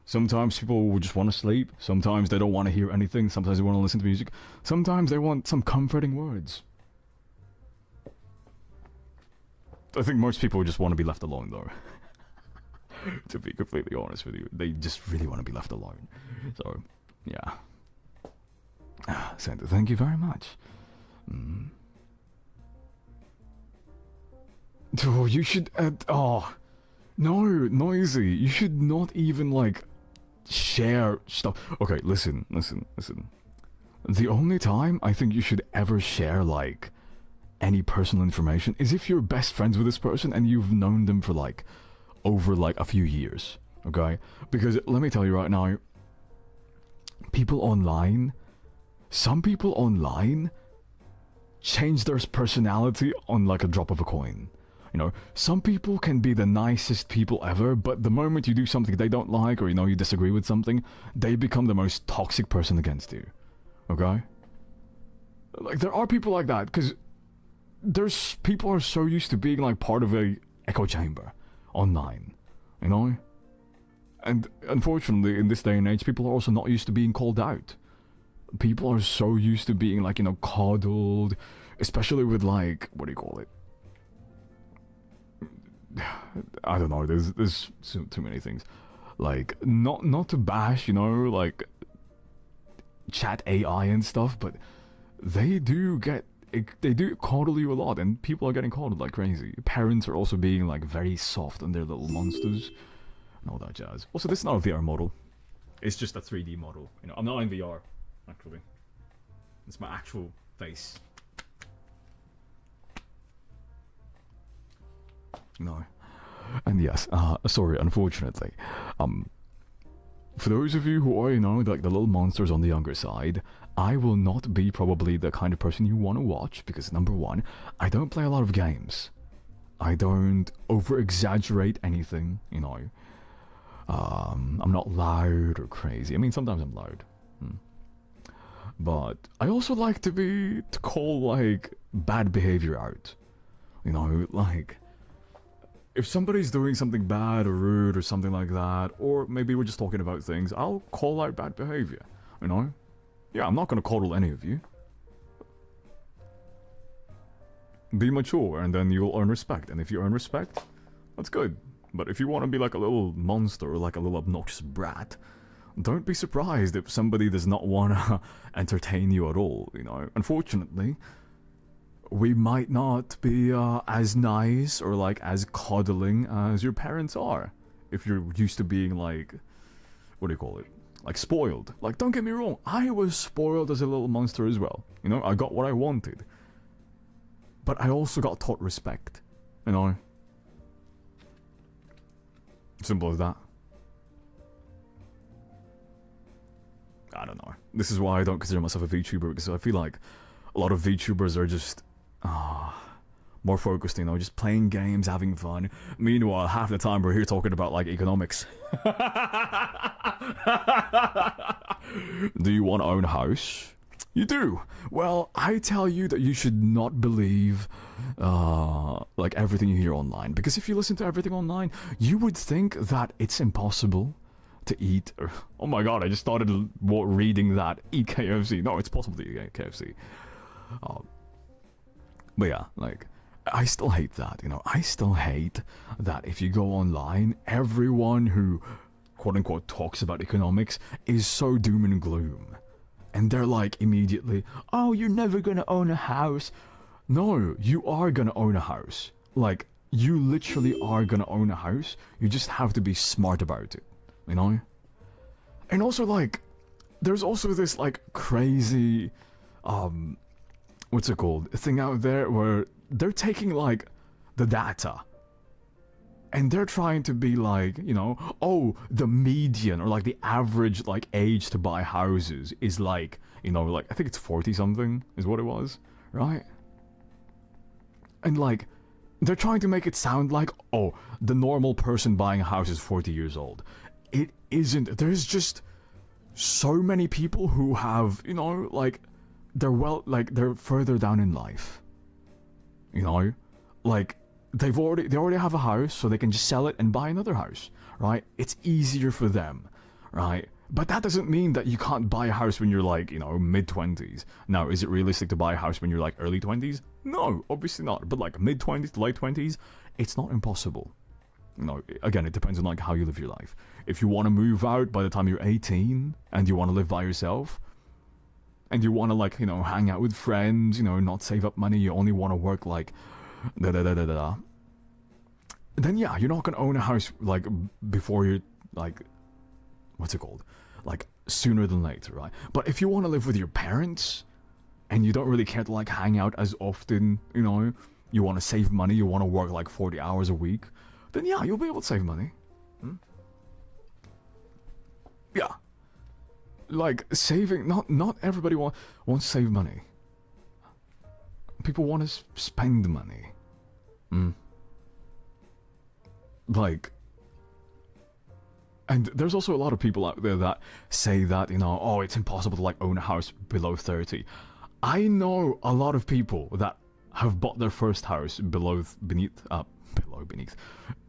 Sometimes people will just want to sleep. Sometimes they don't want to hear anything. Sometimes they want to listen to music. Sometimes they want some comforting words. I think most people just want to be left alone, though. To be completely honest with you, they just really want to be left alone. So, yeah. Santa, thank you very much. Oh, you should. Oh, no, noisy. You should not even like share stuff. Okay, listen. The only time I think you should ever share like any personal information is if you're best friends with this person and you've known them for like over like a few years. Okay, because let me tell you right now, some people online change their personality on like a drop of a coin. You know, some people can be the nicest people ever, but the moment you do something they don't like, or, you know, you disagree with something, they become the most toxic person against you. Okay? Like, there are people like that, because people are so used to being, like, part of a echo chamber online. You know? And, unfortunately, in this day and age, people are also not used to being called out. People are so used to being, like, you know, coddled, especially with, like, what do you call it? I don't know, there's too many things. Like, not to bash, you know, like, chat AI and stuff, but they do coddle you a lot, and people are getting coddled like crazy. Parents are also being, like, very soft on their little monsters, and all that jazz. Also, this is not a VR model. It's just a 3D model. You know, I'm not in VR, actually. It's my actual face. No. And yes, sorry, unfortunately. For those of you who are, you know, like the little monsters on the younger side, I will not be probably the kind of person you want to watch, because number one, I don't play a lot of games. I don't over-exaggerate anything, you know. I'm not loud or crazy. I mean, sometimes I'm loud. But I also like to call, like, bad behavior out. You know, like, if somebody's doing something bad or rude or something like that, or maybe we're just talking about things, I'll call out bad behavior, you know? Yeah, I'm not gonna coddle any of you. Be mature, and then you'll earn respect, and if you earn respect, that's good. But if you want to be like a little monster or like a little obnoxious brat, don't be surprised if somebody does not want to entertain you at all, you know? Unfortunately, we might not be as nice or like as coddling as your parents are. If you're used to being like, what do you call it? Like spoiled. Like, don't get me wrong, I was spoiled as a little monster as well. You know, I got what I wanted. But I also got taught respect. You know? Simple as that. I don't know. This is why I don't consider myself a VTuber, because I feel like a lot of VTubers are just more focused, you know, just playing games, having fun. Meanwhile, half the time we're here talking about, like, economics. Do you want to own a house? You do. Well, I tell you that you should not believe, like, everything you hear online. Because if you listen to everything online, you would think that it's impossible to eat. Oh my god, I just started reading that. Eat KFC. No, it's possible to eat KFC. But yeah, like, I still hate that, you know. I still hate that if you go online, everyone who quote unquote talks about economics is so doom and gloom. And they're like immediately, oh, you're never gonna own a house. No, you are gonna own a house. Like, you literally are gonna own a house. You just have to be smart about it, you know? And also, like, there's also this, like, crazy, what's it called? Thing out there where they're taking, like, the data. And they're trying to be like, you know, oh, the median or like the average, like, age to buy houses is like, you know, like, I think it's 40 something is what it was, right? And, like, they're trying to make it sound like, oh, the normal person buying a house is 40 years old. It isn't. There's just so many people who have, you know, like, they're further down in life. You know? Like, they already have a house, so they can just sell it and buy another house, right? It's easier for them, right? But that doesn't mean that you can't buy a house when you're like, you know, mid-20s. Now, is it realistic to buy a house when you're like early 20s? No, obviously not. But like mid-20s to late 20s, it's not impossible. You know, again, it depends on like how you live your life. If you want to move out by the time you're 18 and you want to live by yourself, and you want to like, you know, hang out with friends, you know, not save up money, you only want to work like then yeah, you're not gonna own a house like before you're like, what's it called? Like sooner than later, right? But if you want to live with your parents and you don't really care to like hang out as often, you know, you want to save money, you want to work like 40 hours a week, then yeah, you'll be able to save money. Yeah. Like saving, not everybody wants to save money. People want to spend money. Like, and there's also a lot of people out there that say that, you know, oh, it's impossible to like own a house below 30. I know a lot of people that have bought their first house beneath,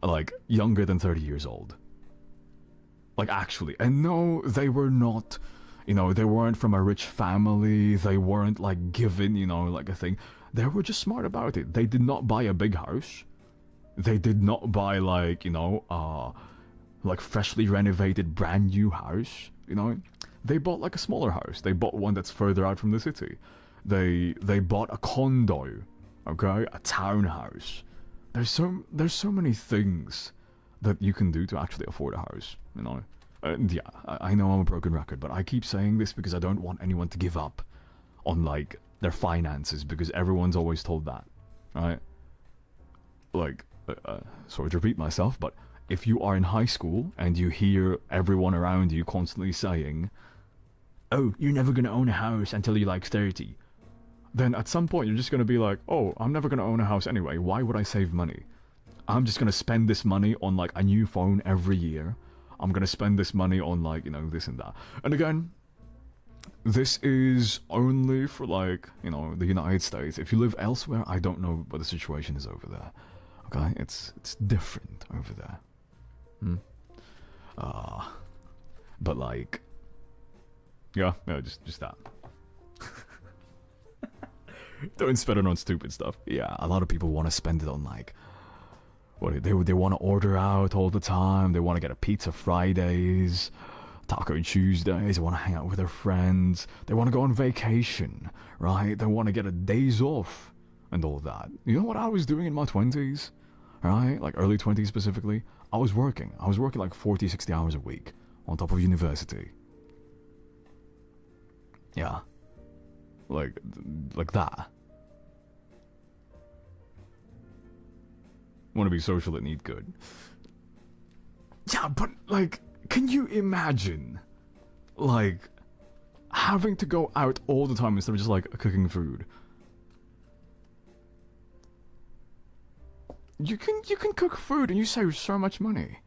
like younger than 30 years old. Like actually, and no, they were not, you know, they weren't from a rich family, they weren't like given, you know, like a thing. They were just smart about it. They did not buy a big house. They did not buy like, you know, like freshly renovated brand new house, you know. They bought like a smaller house. They bought one that's further out from the city. They bought a condo, okay, a townhouse. There's so many things that you can do to actually afford a house, you know. And yeah, I know I'm a broken record, but I keep saying this because I don't want anyone to give up on like their finances, because everyone's always told that, right? Like, sorry to repeat myself, but if you are in high school and you hear everyone around you constantly saying, oh, you're never gonna own a house until you're like 30, then at some point you're just gonna be like, oh, I'm never gonna own a house anyway, why would I save money? I'm just gonna spend this money on like a new phone every year. I'm gonna spend this money on like, you know, this and that. And again, this is only for like, you know, the United States. If you live elsewhere, I don't know what the situation is over there. Okay, it's different over there. But like, yeah, just that. Don't spend it on stupid stuff. Yeah, a lot of people want to spend it on like, what they want to order out all the time. They want to get a pizza Fridays, Taco Tuesdays. They want to hang out with their friends. They want to go on vacation, right? They want to get a days off and all that. You know what I was doing in my 20s, right? Like early 20s specifically. I was working like 40, 60 hours a week on top of university. Yeah, like that. Want to be social and eat good. Yeah, but like, can you imagine, like, having to go out all the time instead of just like cooking food? You can cook food and you save so much money.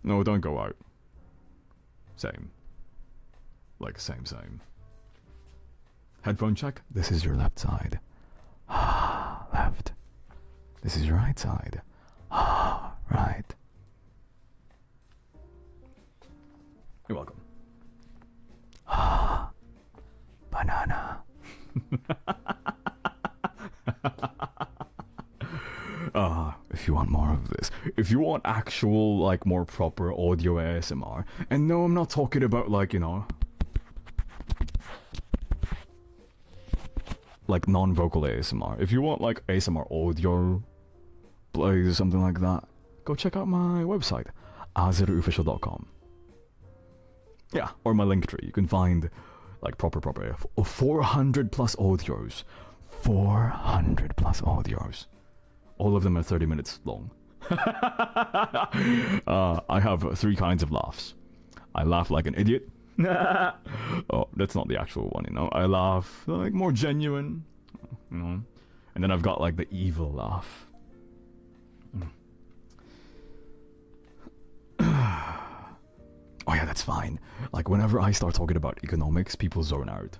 No, don't go out. Same. Like same. Headphone check. This is your left side. Left. This is your right side. Right. You're welcome. Banana. if you want more of this, if you want actual, like, more proper audio ASMR, and no, I'm not talking about, like, you know, like, non-vocal ASMR. If you want, like, ASMR audio plays or something like that, go check out my website, azerofficial.com. Yeah, or my link tree. You can find, like, proper 400 plus audios. 400 plus audios. All of them are 30 minutes long. I have 3 kinds of laughs. I laugh like an idiot. Oh, that's not the actual one, you know. I laugh like more genuine, you know. And then I've got like the evil laugh. Oh yeah, that's fine. Like whenever I start talking about economics, people zone out.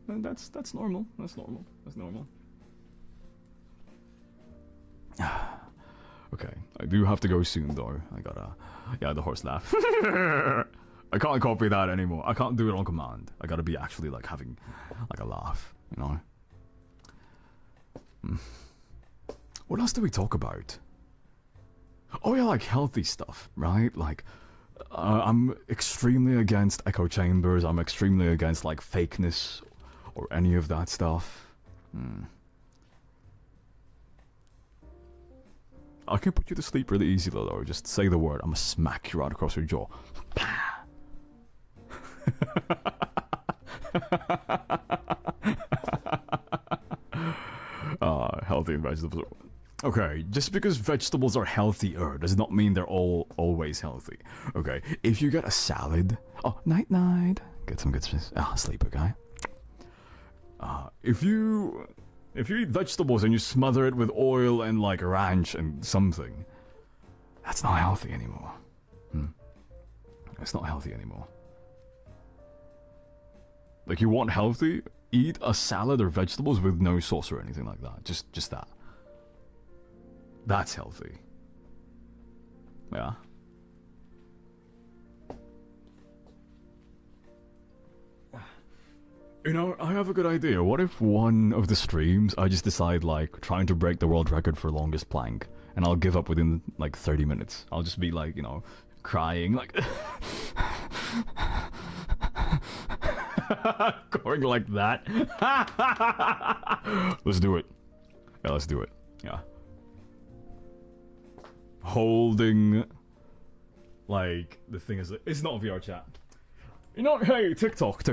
And that's normal. That's normal. That's normal. Okay, I do have to go soon though. I gotta... Yeah, the horse laugh. I can't copy that anymore. I can't do it on command. I gotta be actually like having like a laugh, you know? What else do we talk about? Oh yeah, like healthy stuff, right? Like, I'm extremely against echo chambers. I'm extremely against like fakeness or any of that stuff. I can put you to sleep really easily though. Just say the word. I'm gonna smack you right across your jaw. Healthy and vegetables. Okay, just because vegetables are healthier does not mean they're always healthy. Okay, if you get a salad, oh, night night, get some good sleep, okay? If you eat vegetables and you smother it with oil and like ranch and something, that's not healthy anymore. It's not healthy anymore. Like you want healthy, eat a salad or vegetables with no sauce or anything like that. Just that. That's healthy. Yeah. You know, I have a good idea. What if one of the streams I just decide like trying to break the world record for longest plank and I'll give up within like 30 minutes. I'll just be like, you know, crying like going like that. Let's do it. Yeah, let's do it. Yeah. Holding like the thing is it's not VR chat. You know, hey, TikTok.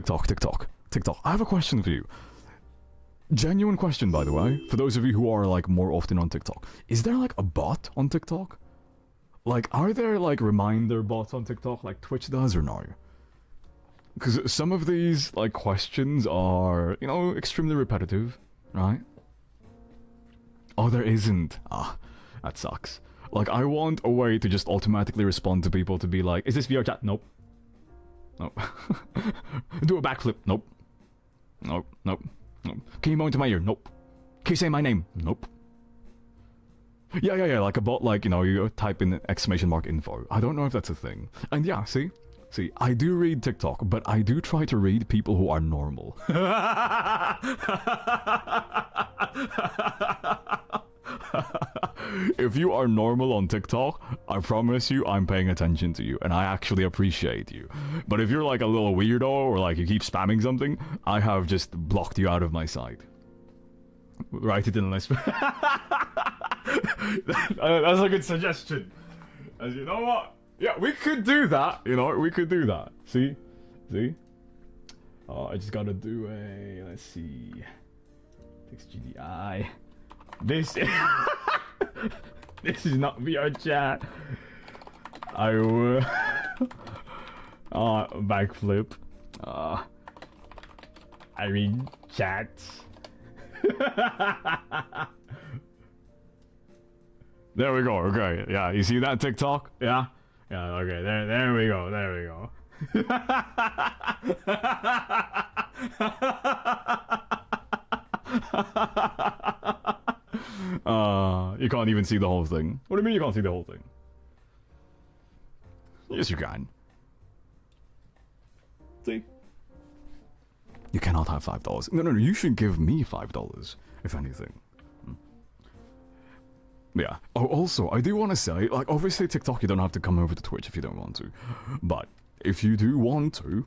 I have a question for you. Genuine question, by the way, for those of you who are like more often on TikTok. Is there like a bot on TikTok? Like, are there like reminder bots on TikTok like Twitch does or no? Because some of these like questions are, you know, extremely repetitive, right? Oh, there isn't. Ah, that sucks. Like, I want a way to just automatically respond to people to be like, is this VR chat? Nope. Nope. Do a backflip? Nope. Nope. Can you moan into my ear? Nope. Can you say my name? Nope. Yeah, like a bot, like, you know, you type in exclamation mark info. I don't know if that's a thing. And yeah, see, I do read TikTok, but I do try to read people who are normal. If you are normal on TikTok, I promise you I'm paying attention to you, and I actually appreciate you. But if you're like a little weirdo, or like you keep spamming something, I have just blocked you out of my sight. Write it in the list. That's a good suggestion. As you know what? Yeah, we could do that. You know, we could do that. See? Oh, I just gotta do a... Let's see... Text GDI. This is not VR chat. I will... backflip. I mean, chat. There we go. Okay, yeah. You see that TikTok? Yeah. Okay. There we go. You can't even see the whole thing. What do you mean you can't see the whole thing? Yes, you can. See? You cannot have $5. No, you should give me $5, if anything. Yeah. Oh, also, I do want to say, like, obviously TikTok, you don't have to come over to Twitch if you don't want to. But if you do want to,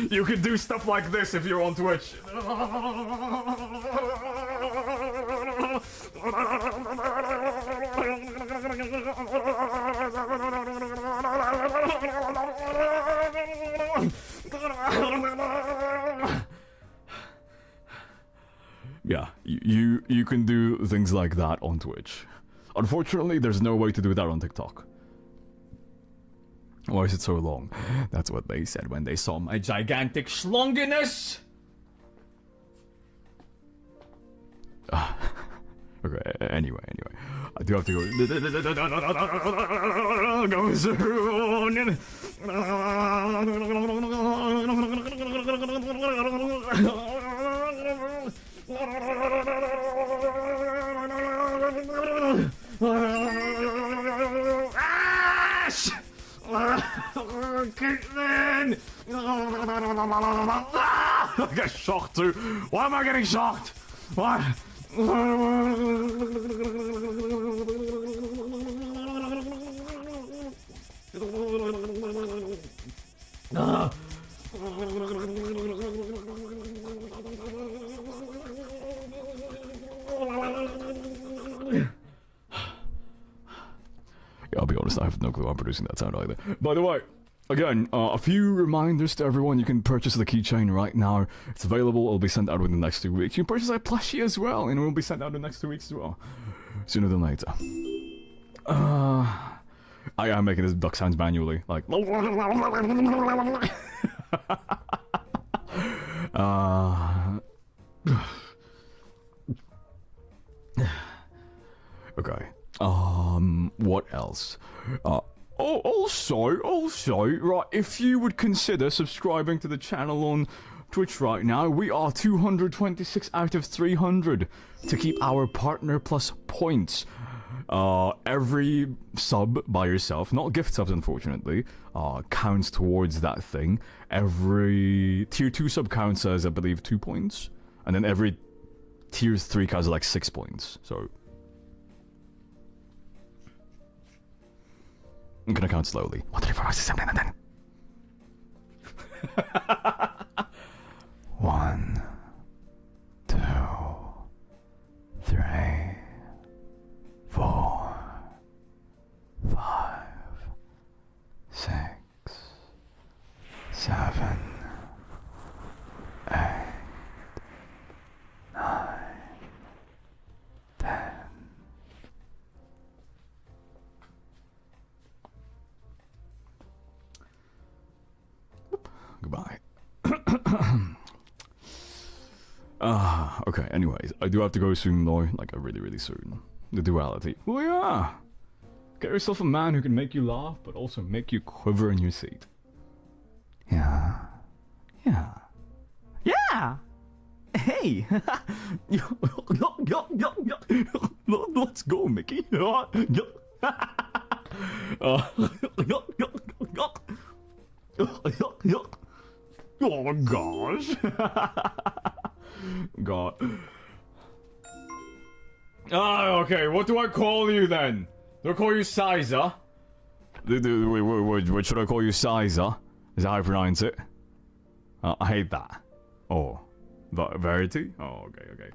you can do stuff like this if you're on Twitch. Yeah, you can do things like that on Twitch. Unfortunately, there's no way to do that on TikTok. Why is it so long? That's what they said when they saw my gigantic schlonginess! Okay, anyway. I do have to go... Go soon! Ash! Caitlin! I get shocked too. Why am I getting shocked? What? Yeah, I'll be honest, I have no clue I'm producing that sound either. By the way, again, a few reminders to everyone. You can purchase the keychain right now. It's available. It'll be sent out within the next 2 weeks. You can purchase a plushie as well, and it will be sent out in the next 2 weeks as well. Sooner than later. I am making this duck sounds manually. Like... Okay. What else? Also, right, if you would consider subscribing to the channel on Twitch right now, we are 226 out of 300 to keep our Partner Plus points. Every sub by yourself, not gift subs unfortunately, counts towards that thing. Every tier 2 sub counts as, I believe, 2 points. And then every tier 3 counts as like 6 points, so... I'm gonna count slowly. 1, 2, 3, 4, 5, 6, 7, 8, 9, 10. 1, 2, 3, 4, 5, 6, 7, 8, 9, 10. Goodbye. Okay, anyways, I do have to go soon though, like really soon. The duality. Oh yeah! Get yourself a man who can make you laugh, but also make you quiver in your seat. Yeah. Hey! Let's go, Mickey. Oh my gosh. God. Okay, what do I call you then? Do I call you Sizer? What should I call you, Sizer? Is that how I pronounce it? I hate that. Oh. Verity? Oh, okay.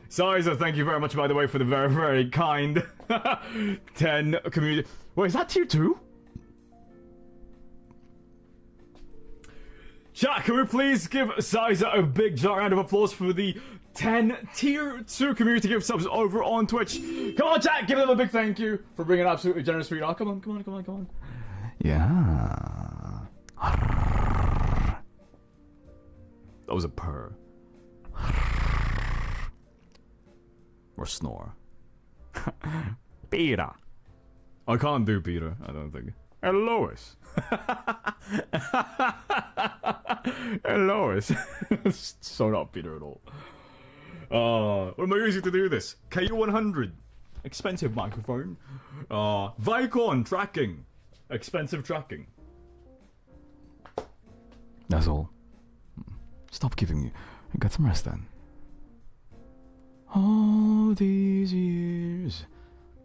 Sizer, thank you very much, by the way, for the very kind 10 community... Wait, is that tier 2? Chat, can we please give Sizer a big giant round of applause for the 10 tier 2 community gift subs over on Twitch? Come on, chat, give them a big thank you for bringing absolutely generous feed. Oh, come on. Yeah. That was a purr. Or snore. Peter. I can't do Peter, I don't think. And Lois. And Lois. So not Peter at all. What am I using to do this? KU100. Expensive microphone. Vicon tracking. Expensive tracking. That's all. Stop giving you. Get some rest then. All these years,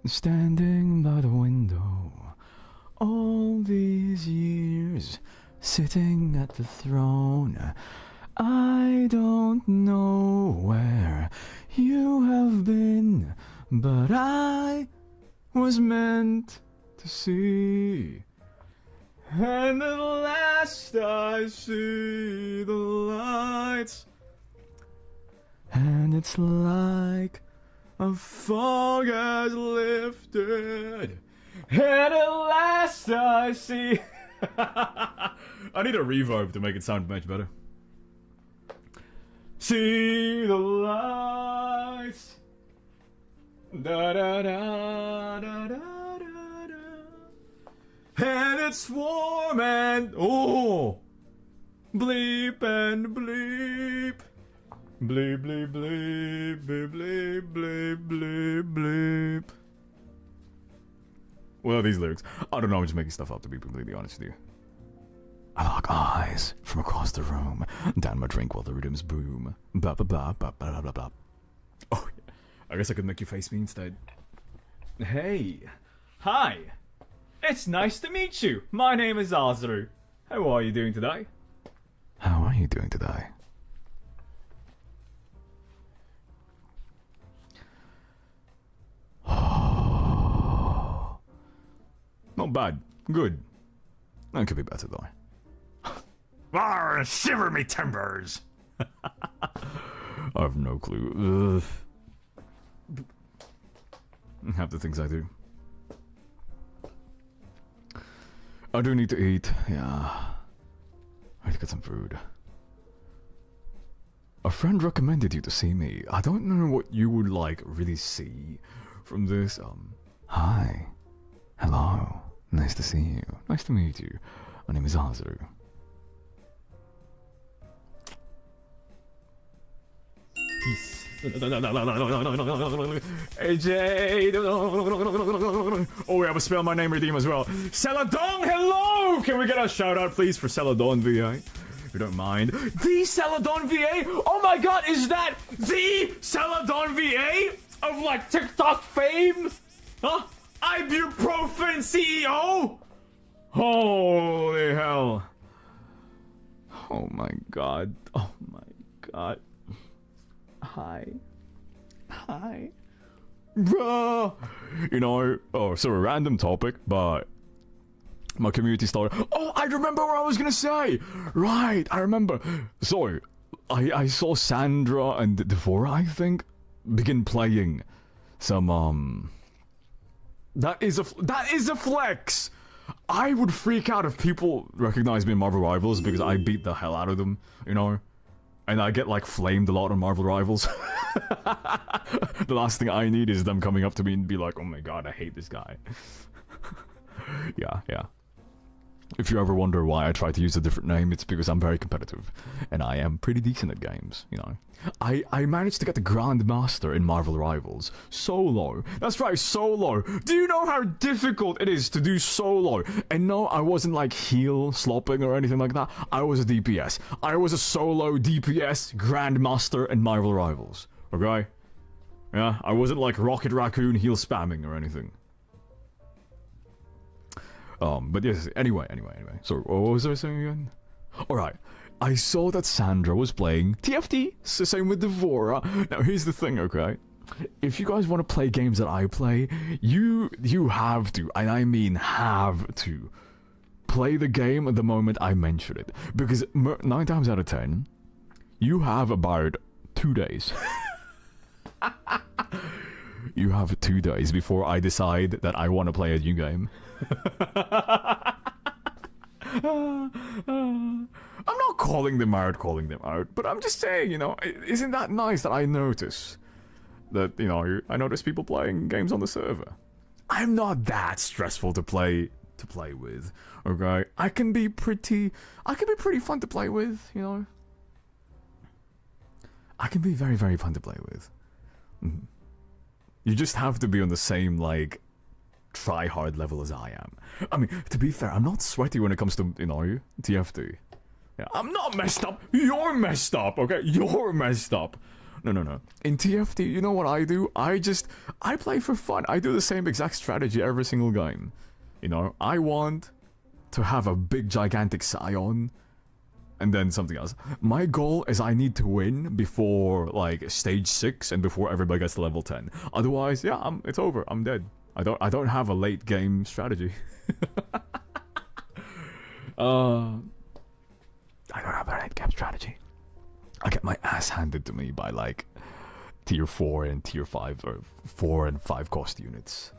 standing by the window. All these years, sitting at the throne. I don't know where you have been, but I was meant to see. And at last I see the lights. And it's like a fog has lifted. And at last I see. I need a reverb to make it sound much better. See the lights. Da da da da da da da. And it's warm and oh, bleep and bleep. Bleep, bleep, bleep, bleep, bleep, bleep, bleep, bleep. What are these lyrics? I don't know, I'm just making stuff up to be completely honest with you. I lock eyes from across the room, down my drink while the rhythms boom. Blah, blah, blah, blah, blah, blah, blah. Oh, yeah. I guess I could make you face me instead. Hey. Hi. It's nice to meet you. My name is Azru. How are you doing today? How are you doing today? Not bad. Good. That could be better though. Arr, shiver me timbers! I have no clue. Half the things I do. I do need to eat, yeah. I need to get some food. A friend recommended you to see me. I don't know what you would like really see from this. Hi. Hello. Nice to see you. Nice to meet you. My name is Azru. Peace. AJ. Oh, yeah, but spell my name redeem as well. Celadon, hello! Can we get a shout out, please, for Celadon VA? If you don't mind. The Celadon VA? Oh my god, is that the Celadon VA? Of like TikTok fame? Huh? Ibuprofen CEO? Holy hell. Oh my god. Oh my god. Hi. Hi. Bruh. You know, oh, so a random topic, but my community started. Oh, I remember what I was gonna say. Right, I remember. So, I saw Sandra and Devora, I think, begin playing some, That is a flex! I would freak out if people recognize me in Marvel Rivals because I beat the hell out of them, you know? And I get, like, flamed a lot on Marvel Rivals. The last thing I need is them coming up to me and be like, oh my god, I hate this guy. Yeah. If you ever wonder why I try to use a different name, it's because I'm very competitive. And I am pretty decent at games, you know. I managed to get the Grandmaster in Marvel Rivals. Solo. That's right, solo. Do you know how difficult it is to do solo? And no, I wasn't like heal slopping or anything like that. I was a DPS. I was a solo DPS Grandmaster in Marvel Rivals. Okay? Yeah, I wasn't like Rocket Raccoon heal spamming or anything. But yes, anyway. So, what was I saying again? Alright. I saw that Sandra was playing TFT, so same with Devora. Now, here's the thing, okay? If you guys want to play games that I play, you have to, and I mean have to, play the game the moment I mention it. Because 9 times out of 10, you have about 2 days. You have 2 days before I decide that I want to play a new game. I'm not calling them out, but I'm just saying, you know, isn't that nice that I notice that, you know, I notice people playing games on the server. I'm not that stressful to play with, okay? I can be pretty fun to play with, you know? I can be very, very fun to play with. You just have to be on the same, like, try-hard level as I am. I mean, to be fair, I'm not sweaty when it comes to, you know, TFT. Yeah, I'm not messed up. You're messed up, okay? You're messed up. No. In TFT, you know what I do? I play for fun. I do the same exact strategy every single game. You know, I want to have a big, gigantic Scion, and then something else. My goal is I need to win before, like, stage 6 and before everybody gets to level 10. Otherwise, yeah, it's over. I'm dead. I don't have a late game strategy. I don't have a late game strategy. I get my ass handed to me by like tier 4 and tier 5 or 4 and 5 cost units.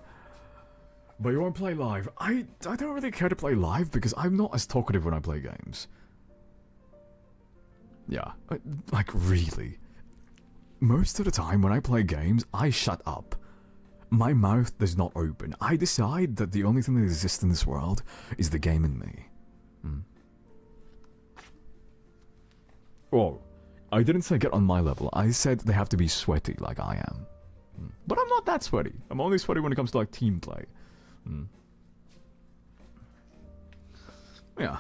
But you won't play live. I don't really care to play live because I'm not as talkative when I play games. Yeah, like really. Most of the time when I play games, I shut up. My mouth does not open. I decide that the only thing that exists in this world is the game and me. Whoa. I didn't say get on my level. I said they have to be sweaty like I am. But I'm not that sweaty. I'm only sweaty when it comes to like team play. Yeah.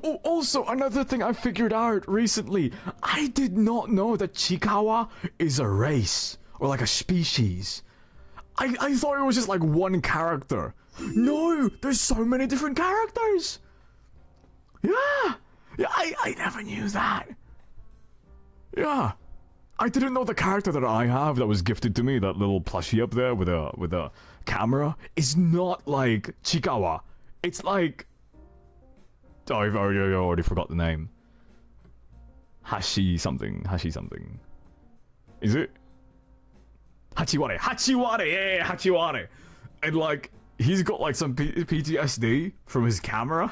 Oh, also another thing I figured out recently. I did not know that Chikawa is a race or like a species. I thought it was just like one character. No, there's so many different characters. Yeah, I never knew that. Yeah, I didn't know the character that I have that was gifted to me, that little plushie up there with a camera, is not like Chikawa. It's like, oh, I've already forgot the name. Hashi something. Is it? Hachiware, yeah, Hachiware. And like, he's got like some PTSD from his camera.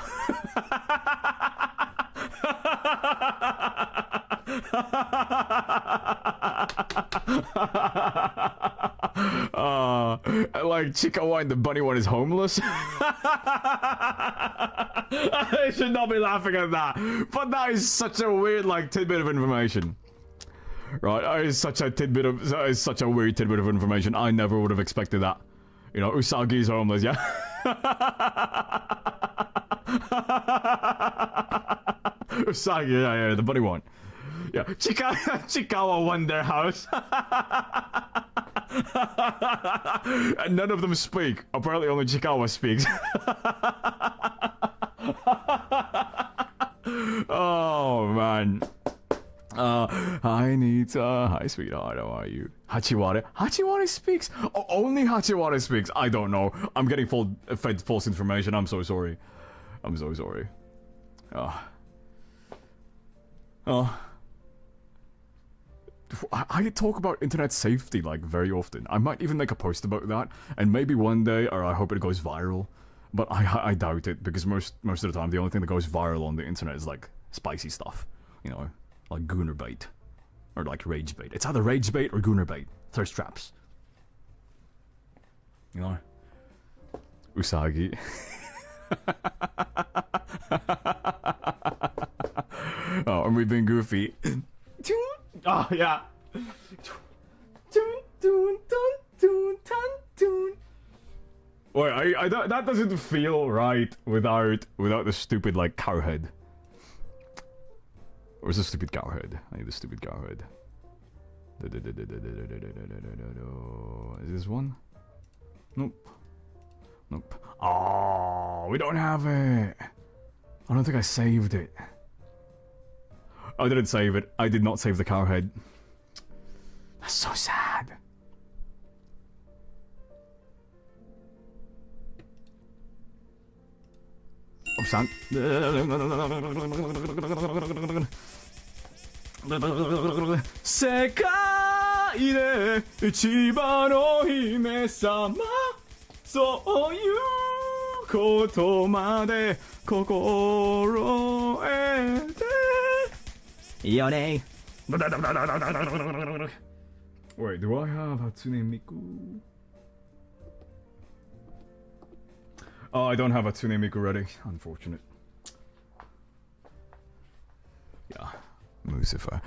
Like Chikawa and the bunny one is homeless. I should not be laughing at that, but that is such a weird like tidbit of information. Right, that is such a weird tidbit of information. I never would have expected that. You know, Usagi's homeless, yeah. Usagi, yeah, the bunny one. Yeah, Chikawa won their house. And none of them speak. Apparently only Chikawa speaks. Oh, man. Hi, sweetheart, how are you? Hachiware speaks? Oh, only Hachiware speaks? I don't know. I'm getting fed false information. I'm so sorry. I talk about internet safety like very often. I might even make a post about that, and maybe one day, or I hope it goes viral. But I doubt it, because most of the time the only thing that goes viral on the internet is like spicy stuff, you know, like gooner bait or like rage bait. It's either rage bait or gooner bait, thirst traps. You know, Usagi. Oh, and we've been goofy. Oh, yeah. Wait, that doesn't feel right without the stupid, like, cow head. Where's the stupid cow head? I need the stupid cow head. Is this one? Nope. Oh, we don't have it. I don't think I saved it. I didn't save it. I did not save the cow head. That's so sad. Oh, son. Sekai de ichiban no hime-sama, souyu koto made kokoro ete. Yone. Wait, do I have Hatsune Miku? Oh, I don't have Hatsune Miku ready. Unfortunate. Yeah, Lucifer.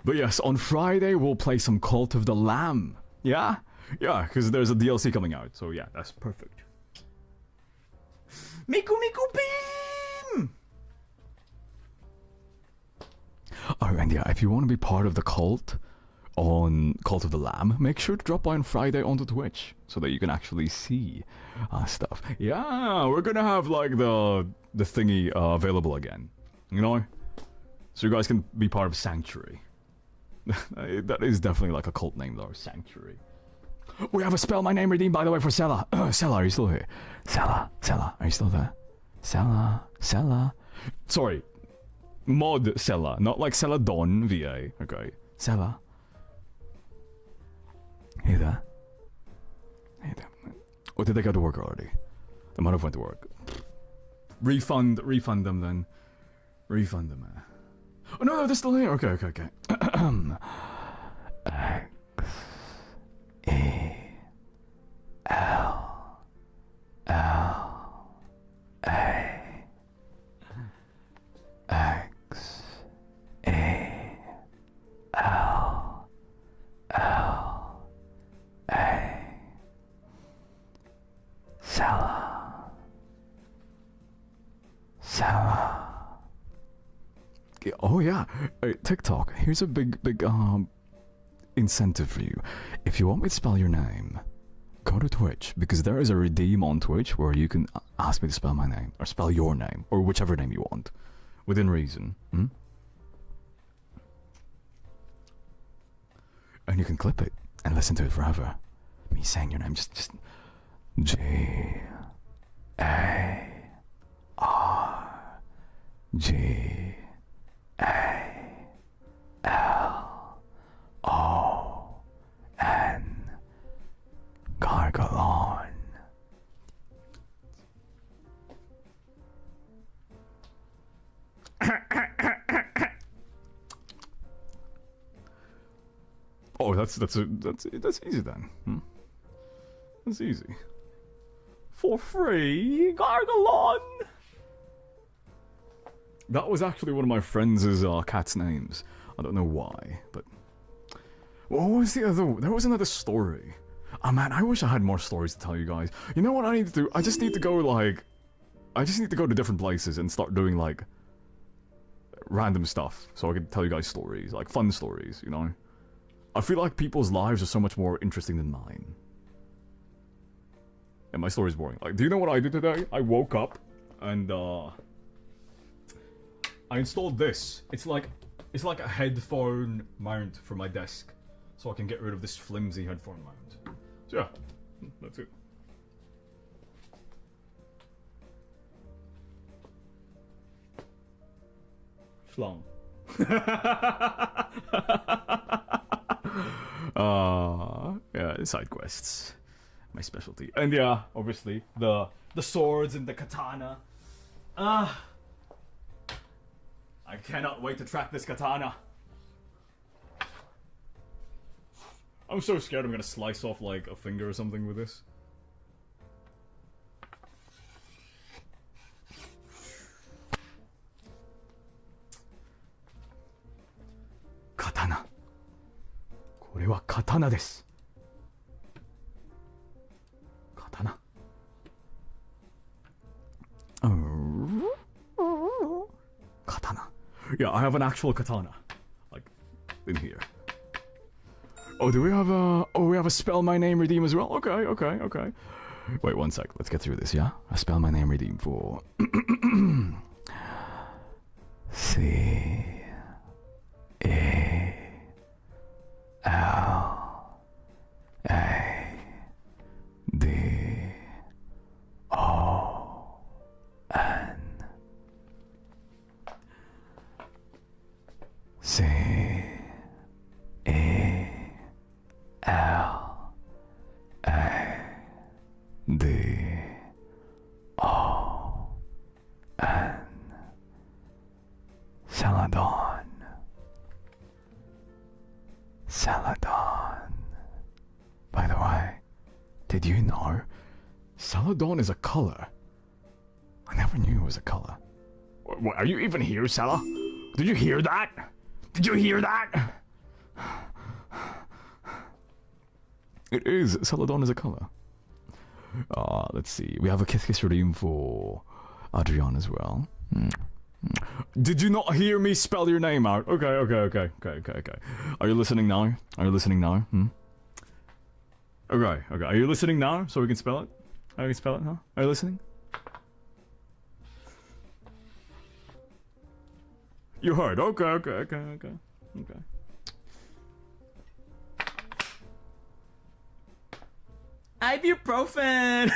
But yes, on Friday we'll play some Cult of the Lamb. Yeah? Yeah, because there's a DLC coming out. So yeah, that's perfect. Miku Miku Beam! Oh, and yeah, if you want to be part of the cult on Cult of the Lamb, make sure to drop by on Friday onto Twitch so that you can actually see stuff. Yeah, we're gonna have like the thingy available again, you know, so you guys can be part of Sanctuary. That is definitely like a cult name though, Sanctuary. We have a spell my name redeemed, by the way, for Sella. Sella, are you still here? Sella, are you still there? Sella. Sorry, mod Sella, not like Sella Don VA. Okay, Sella. Hey there. Or did they go to work already? They might have went to work. Refund them then. Refund them. Oh no, they're still here. Okay. X E L L A X E L L A Sella. Oh yeah, TikTok. Here's a big incentive for you. If you want me to spell your name, go to Twitch, because there is a redeem on Twitch where you can ask me to spell my name or spell your name or whichever name you want, within reason. And you can clip it and listen to it forever. Me saying your name, just G A R G A L O N Gargalon. Oh, that's easy then. That's easy. For free, Gargalon. That was actually one of my friends' cat's names. I don't know why, but what was the other? There was another story. Oh man, I wish I had more stories to tell you guys. You know what I need to do? I just need to go to different places and start doing like random stuff, so I can tell you guys stories, like fun stories. You know, I feel like people's lives are so much more interesting than mine. And my story's boring. Like, do you know what I did today? I woke up and I installed this. It's like a headphone mount for my desk, so I can get rid of this flimsy headphone mount. So yeah, that's it. Flung. Yeah, side quests. My specialty. And yeah, obviously, the swords and the katana. I cannot wait to track this katana. I'm so scared I'm gonna slice off like a finger or something with this. Katana. これは刀です。Katana. Katana. Yeah, I have an actual katana. Like, in here. Oh, do we have a... Oh, we have a spell my name redeem as well? Okay. Wait, one sec. Let's get through this, yeah? A spell my name redeem for... C... E... L... A... D... O... N... C... E... L... A... D... O... N... Celadon. Celadon. By the way, did you know Celadon is a color? I never knew it was a color. What, are you even here, Sela? Did you hear that? Did you hear that? It is. Celadon is a color. Let's see. We have a Kiss Kiss redeem for Adrian as well. Did you not hear me spell your name out? Okay. Are you listening now? Are you listening now? Okay. Are you listening now so we can spell it? Are you spell it now? Are you listening? You heard. Okay. Ibuprofen!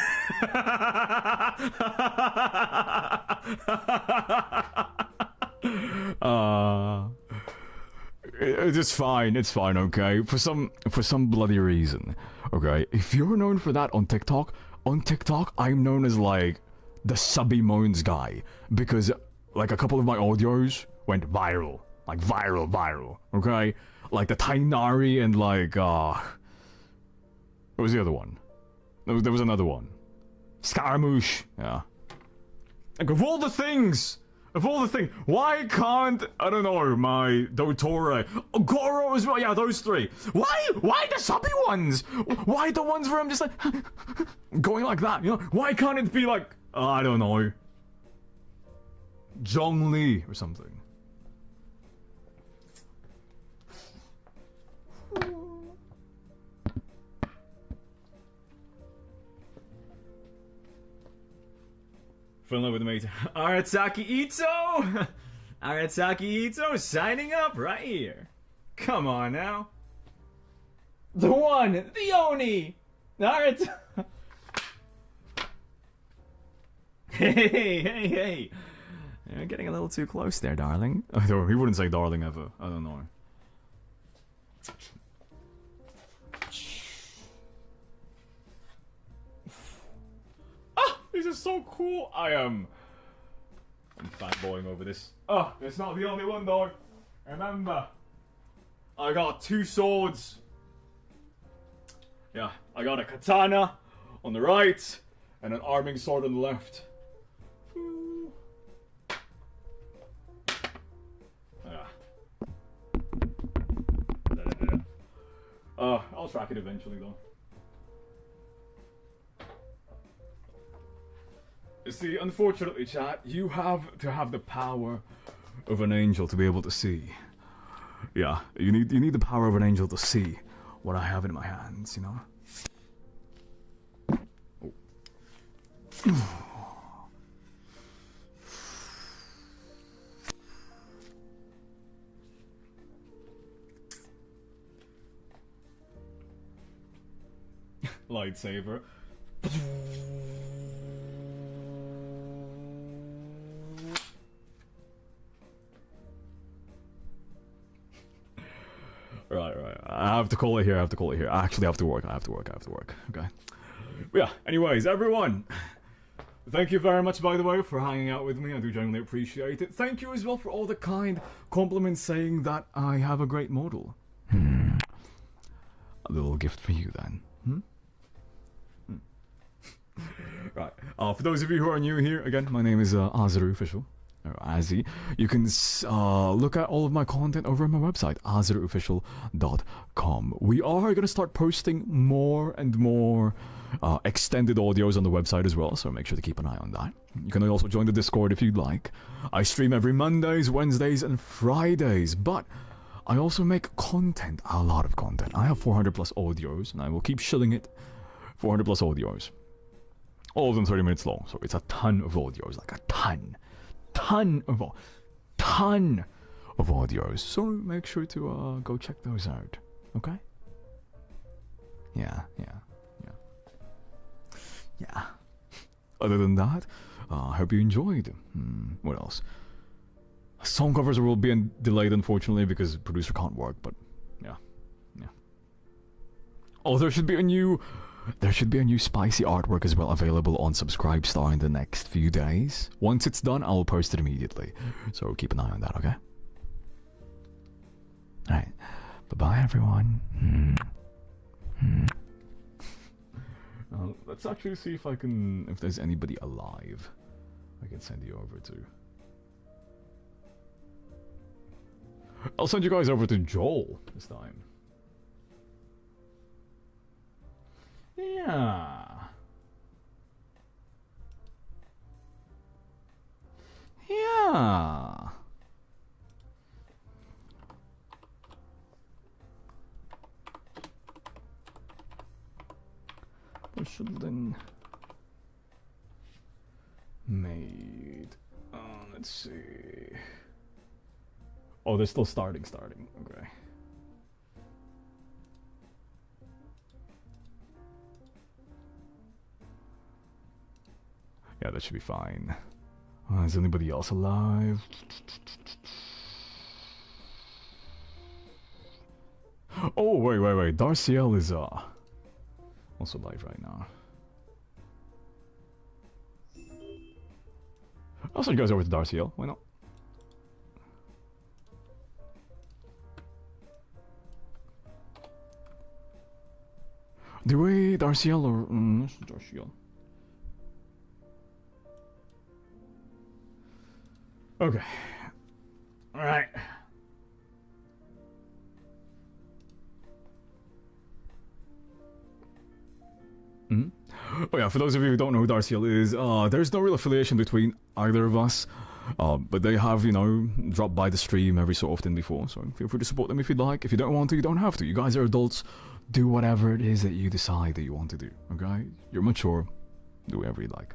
It's fine. It's fine. Okay. For some bloody reason. Okay. If you're known for that on TikTok, I'm known as like the subby moans guy because like a couple of my audios went viral, like viral. Okay. Like the Tainari and like what was the other one? There was another one. Scaramouche. Yeah. Like of all the things, why can't, I don't know, my Dotore, Goro as well, yeah, those three. Why the subby ones? Why the ones where I'm just like, going like that, you know? Why can't it be like, I don't know, Zhongli or something? Fell in love with the mate. Arasaki Ito! Arasaki Ito signing up right here. Come on now. The one, the Oni! Hey. You're getting a little too close there, darling. He wouldn't say darling ever. I don't know. This is so cool. I'm fanboying over this. Oh, it's not the only one though. Remember, I got 2 swords. Yeah, I got a katana on the right and an arming sword on the left. Yeah. I'll track it eventually though. You see, unfortunately, chat, you have to have the power of an angel to be able to see. Yeah, you need the power of an angel to see what I have in my hands, you know? Lightsaber. Right. I have to call it here. I actually have to work. I have to work. Okay. But yeah, anyways, everyone. Thank you very much, by the way, for hanging out with me. I do genuinely appreciate it. Thank you as well for all the kind compliments saying that I have a great model. A little gift for you then. Right. For those of you who are new here, again, my name is Azuru Official. Or Azzy. You can look at all of my content over on my website, azuruofficial.com. We are going to start posting more and more extended audios on the website as well, so make sure to keep an eye on that. You can also join the Discord if you'd like. I stream every Mondays, Wednesdays, and Fridays, but I also make content, a lot of content. I have 400 plus audios, and I will keep shilling it. 400 plus audios. All of them 30 minutes long, so it's a ton of audios, like a ton of audios. So make sure to go check those out. Okay? Yeah. Other than that, I hope you enjoyed. What else? Song covers will be delayed, unfortunately, because producer can't work. But yeah. Oh, there should be a new spicy artwork as well available on Subscribestar in the next few days. Once it's done, I'll post it immediately. So keep an eye on that, okay? Alright. Bye-bye, everyone. Let's actually see if there's anybody alive I can send you over to. I'll send you guys over to Joel this time. Yeah. Porcelain made. Let's see. Oh, they're still starting. Okay. Yeah, that should be fine. Is anybody else alive? Oh, wait. Darciel is also live right now. I'll send you guys over to Darciel. Why not? Do we Darciel or Darciel? Okay. All right. Oh yeah, for those of you who don't know who Darciel is, there's no real affiliation between either of us. But they have, dropped by the stream every so often before, so feel free to support them if you'd like. If you don't want to, you don't have to. You guys are adults. Do whatever it is that you decide that you want to do, okay? You're mature. Do whatever you like.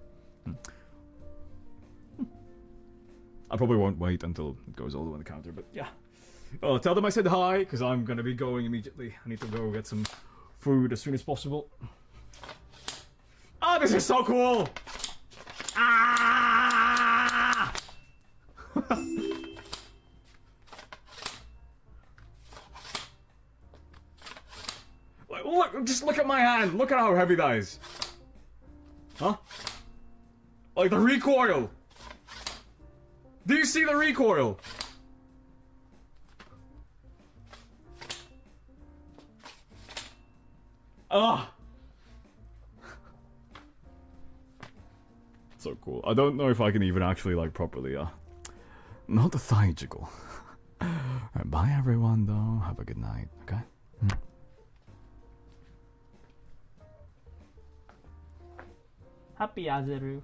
I probably won't wait until it goes all the way on the counter, but yeah. Tell them I said hi, because I'm going to be going immediately. I need to go get some food as soon as possible. Oh, this is so cool! Ah! Look, just look at my hand. Look at how heavy that is. Huh? Like the recoil. Do you see the recoil? Ah. So cool. I don't know if I can even actually like properly not the thigh jiggle. Alright, bye everyone though. Have a good night, okay? Happy Azeru.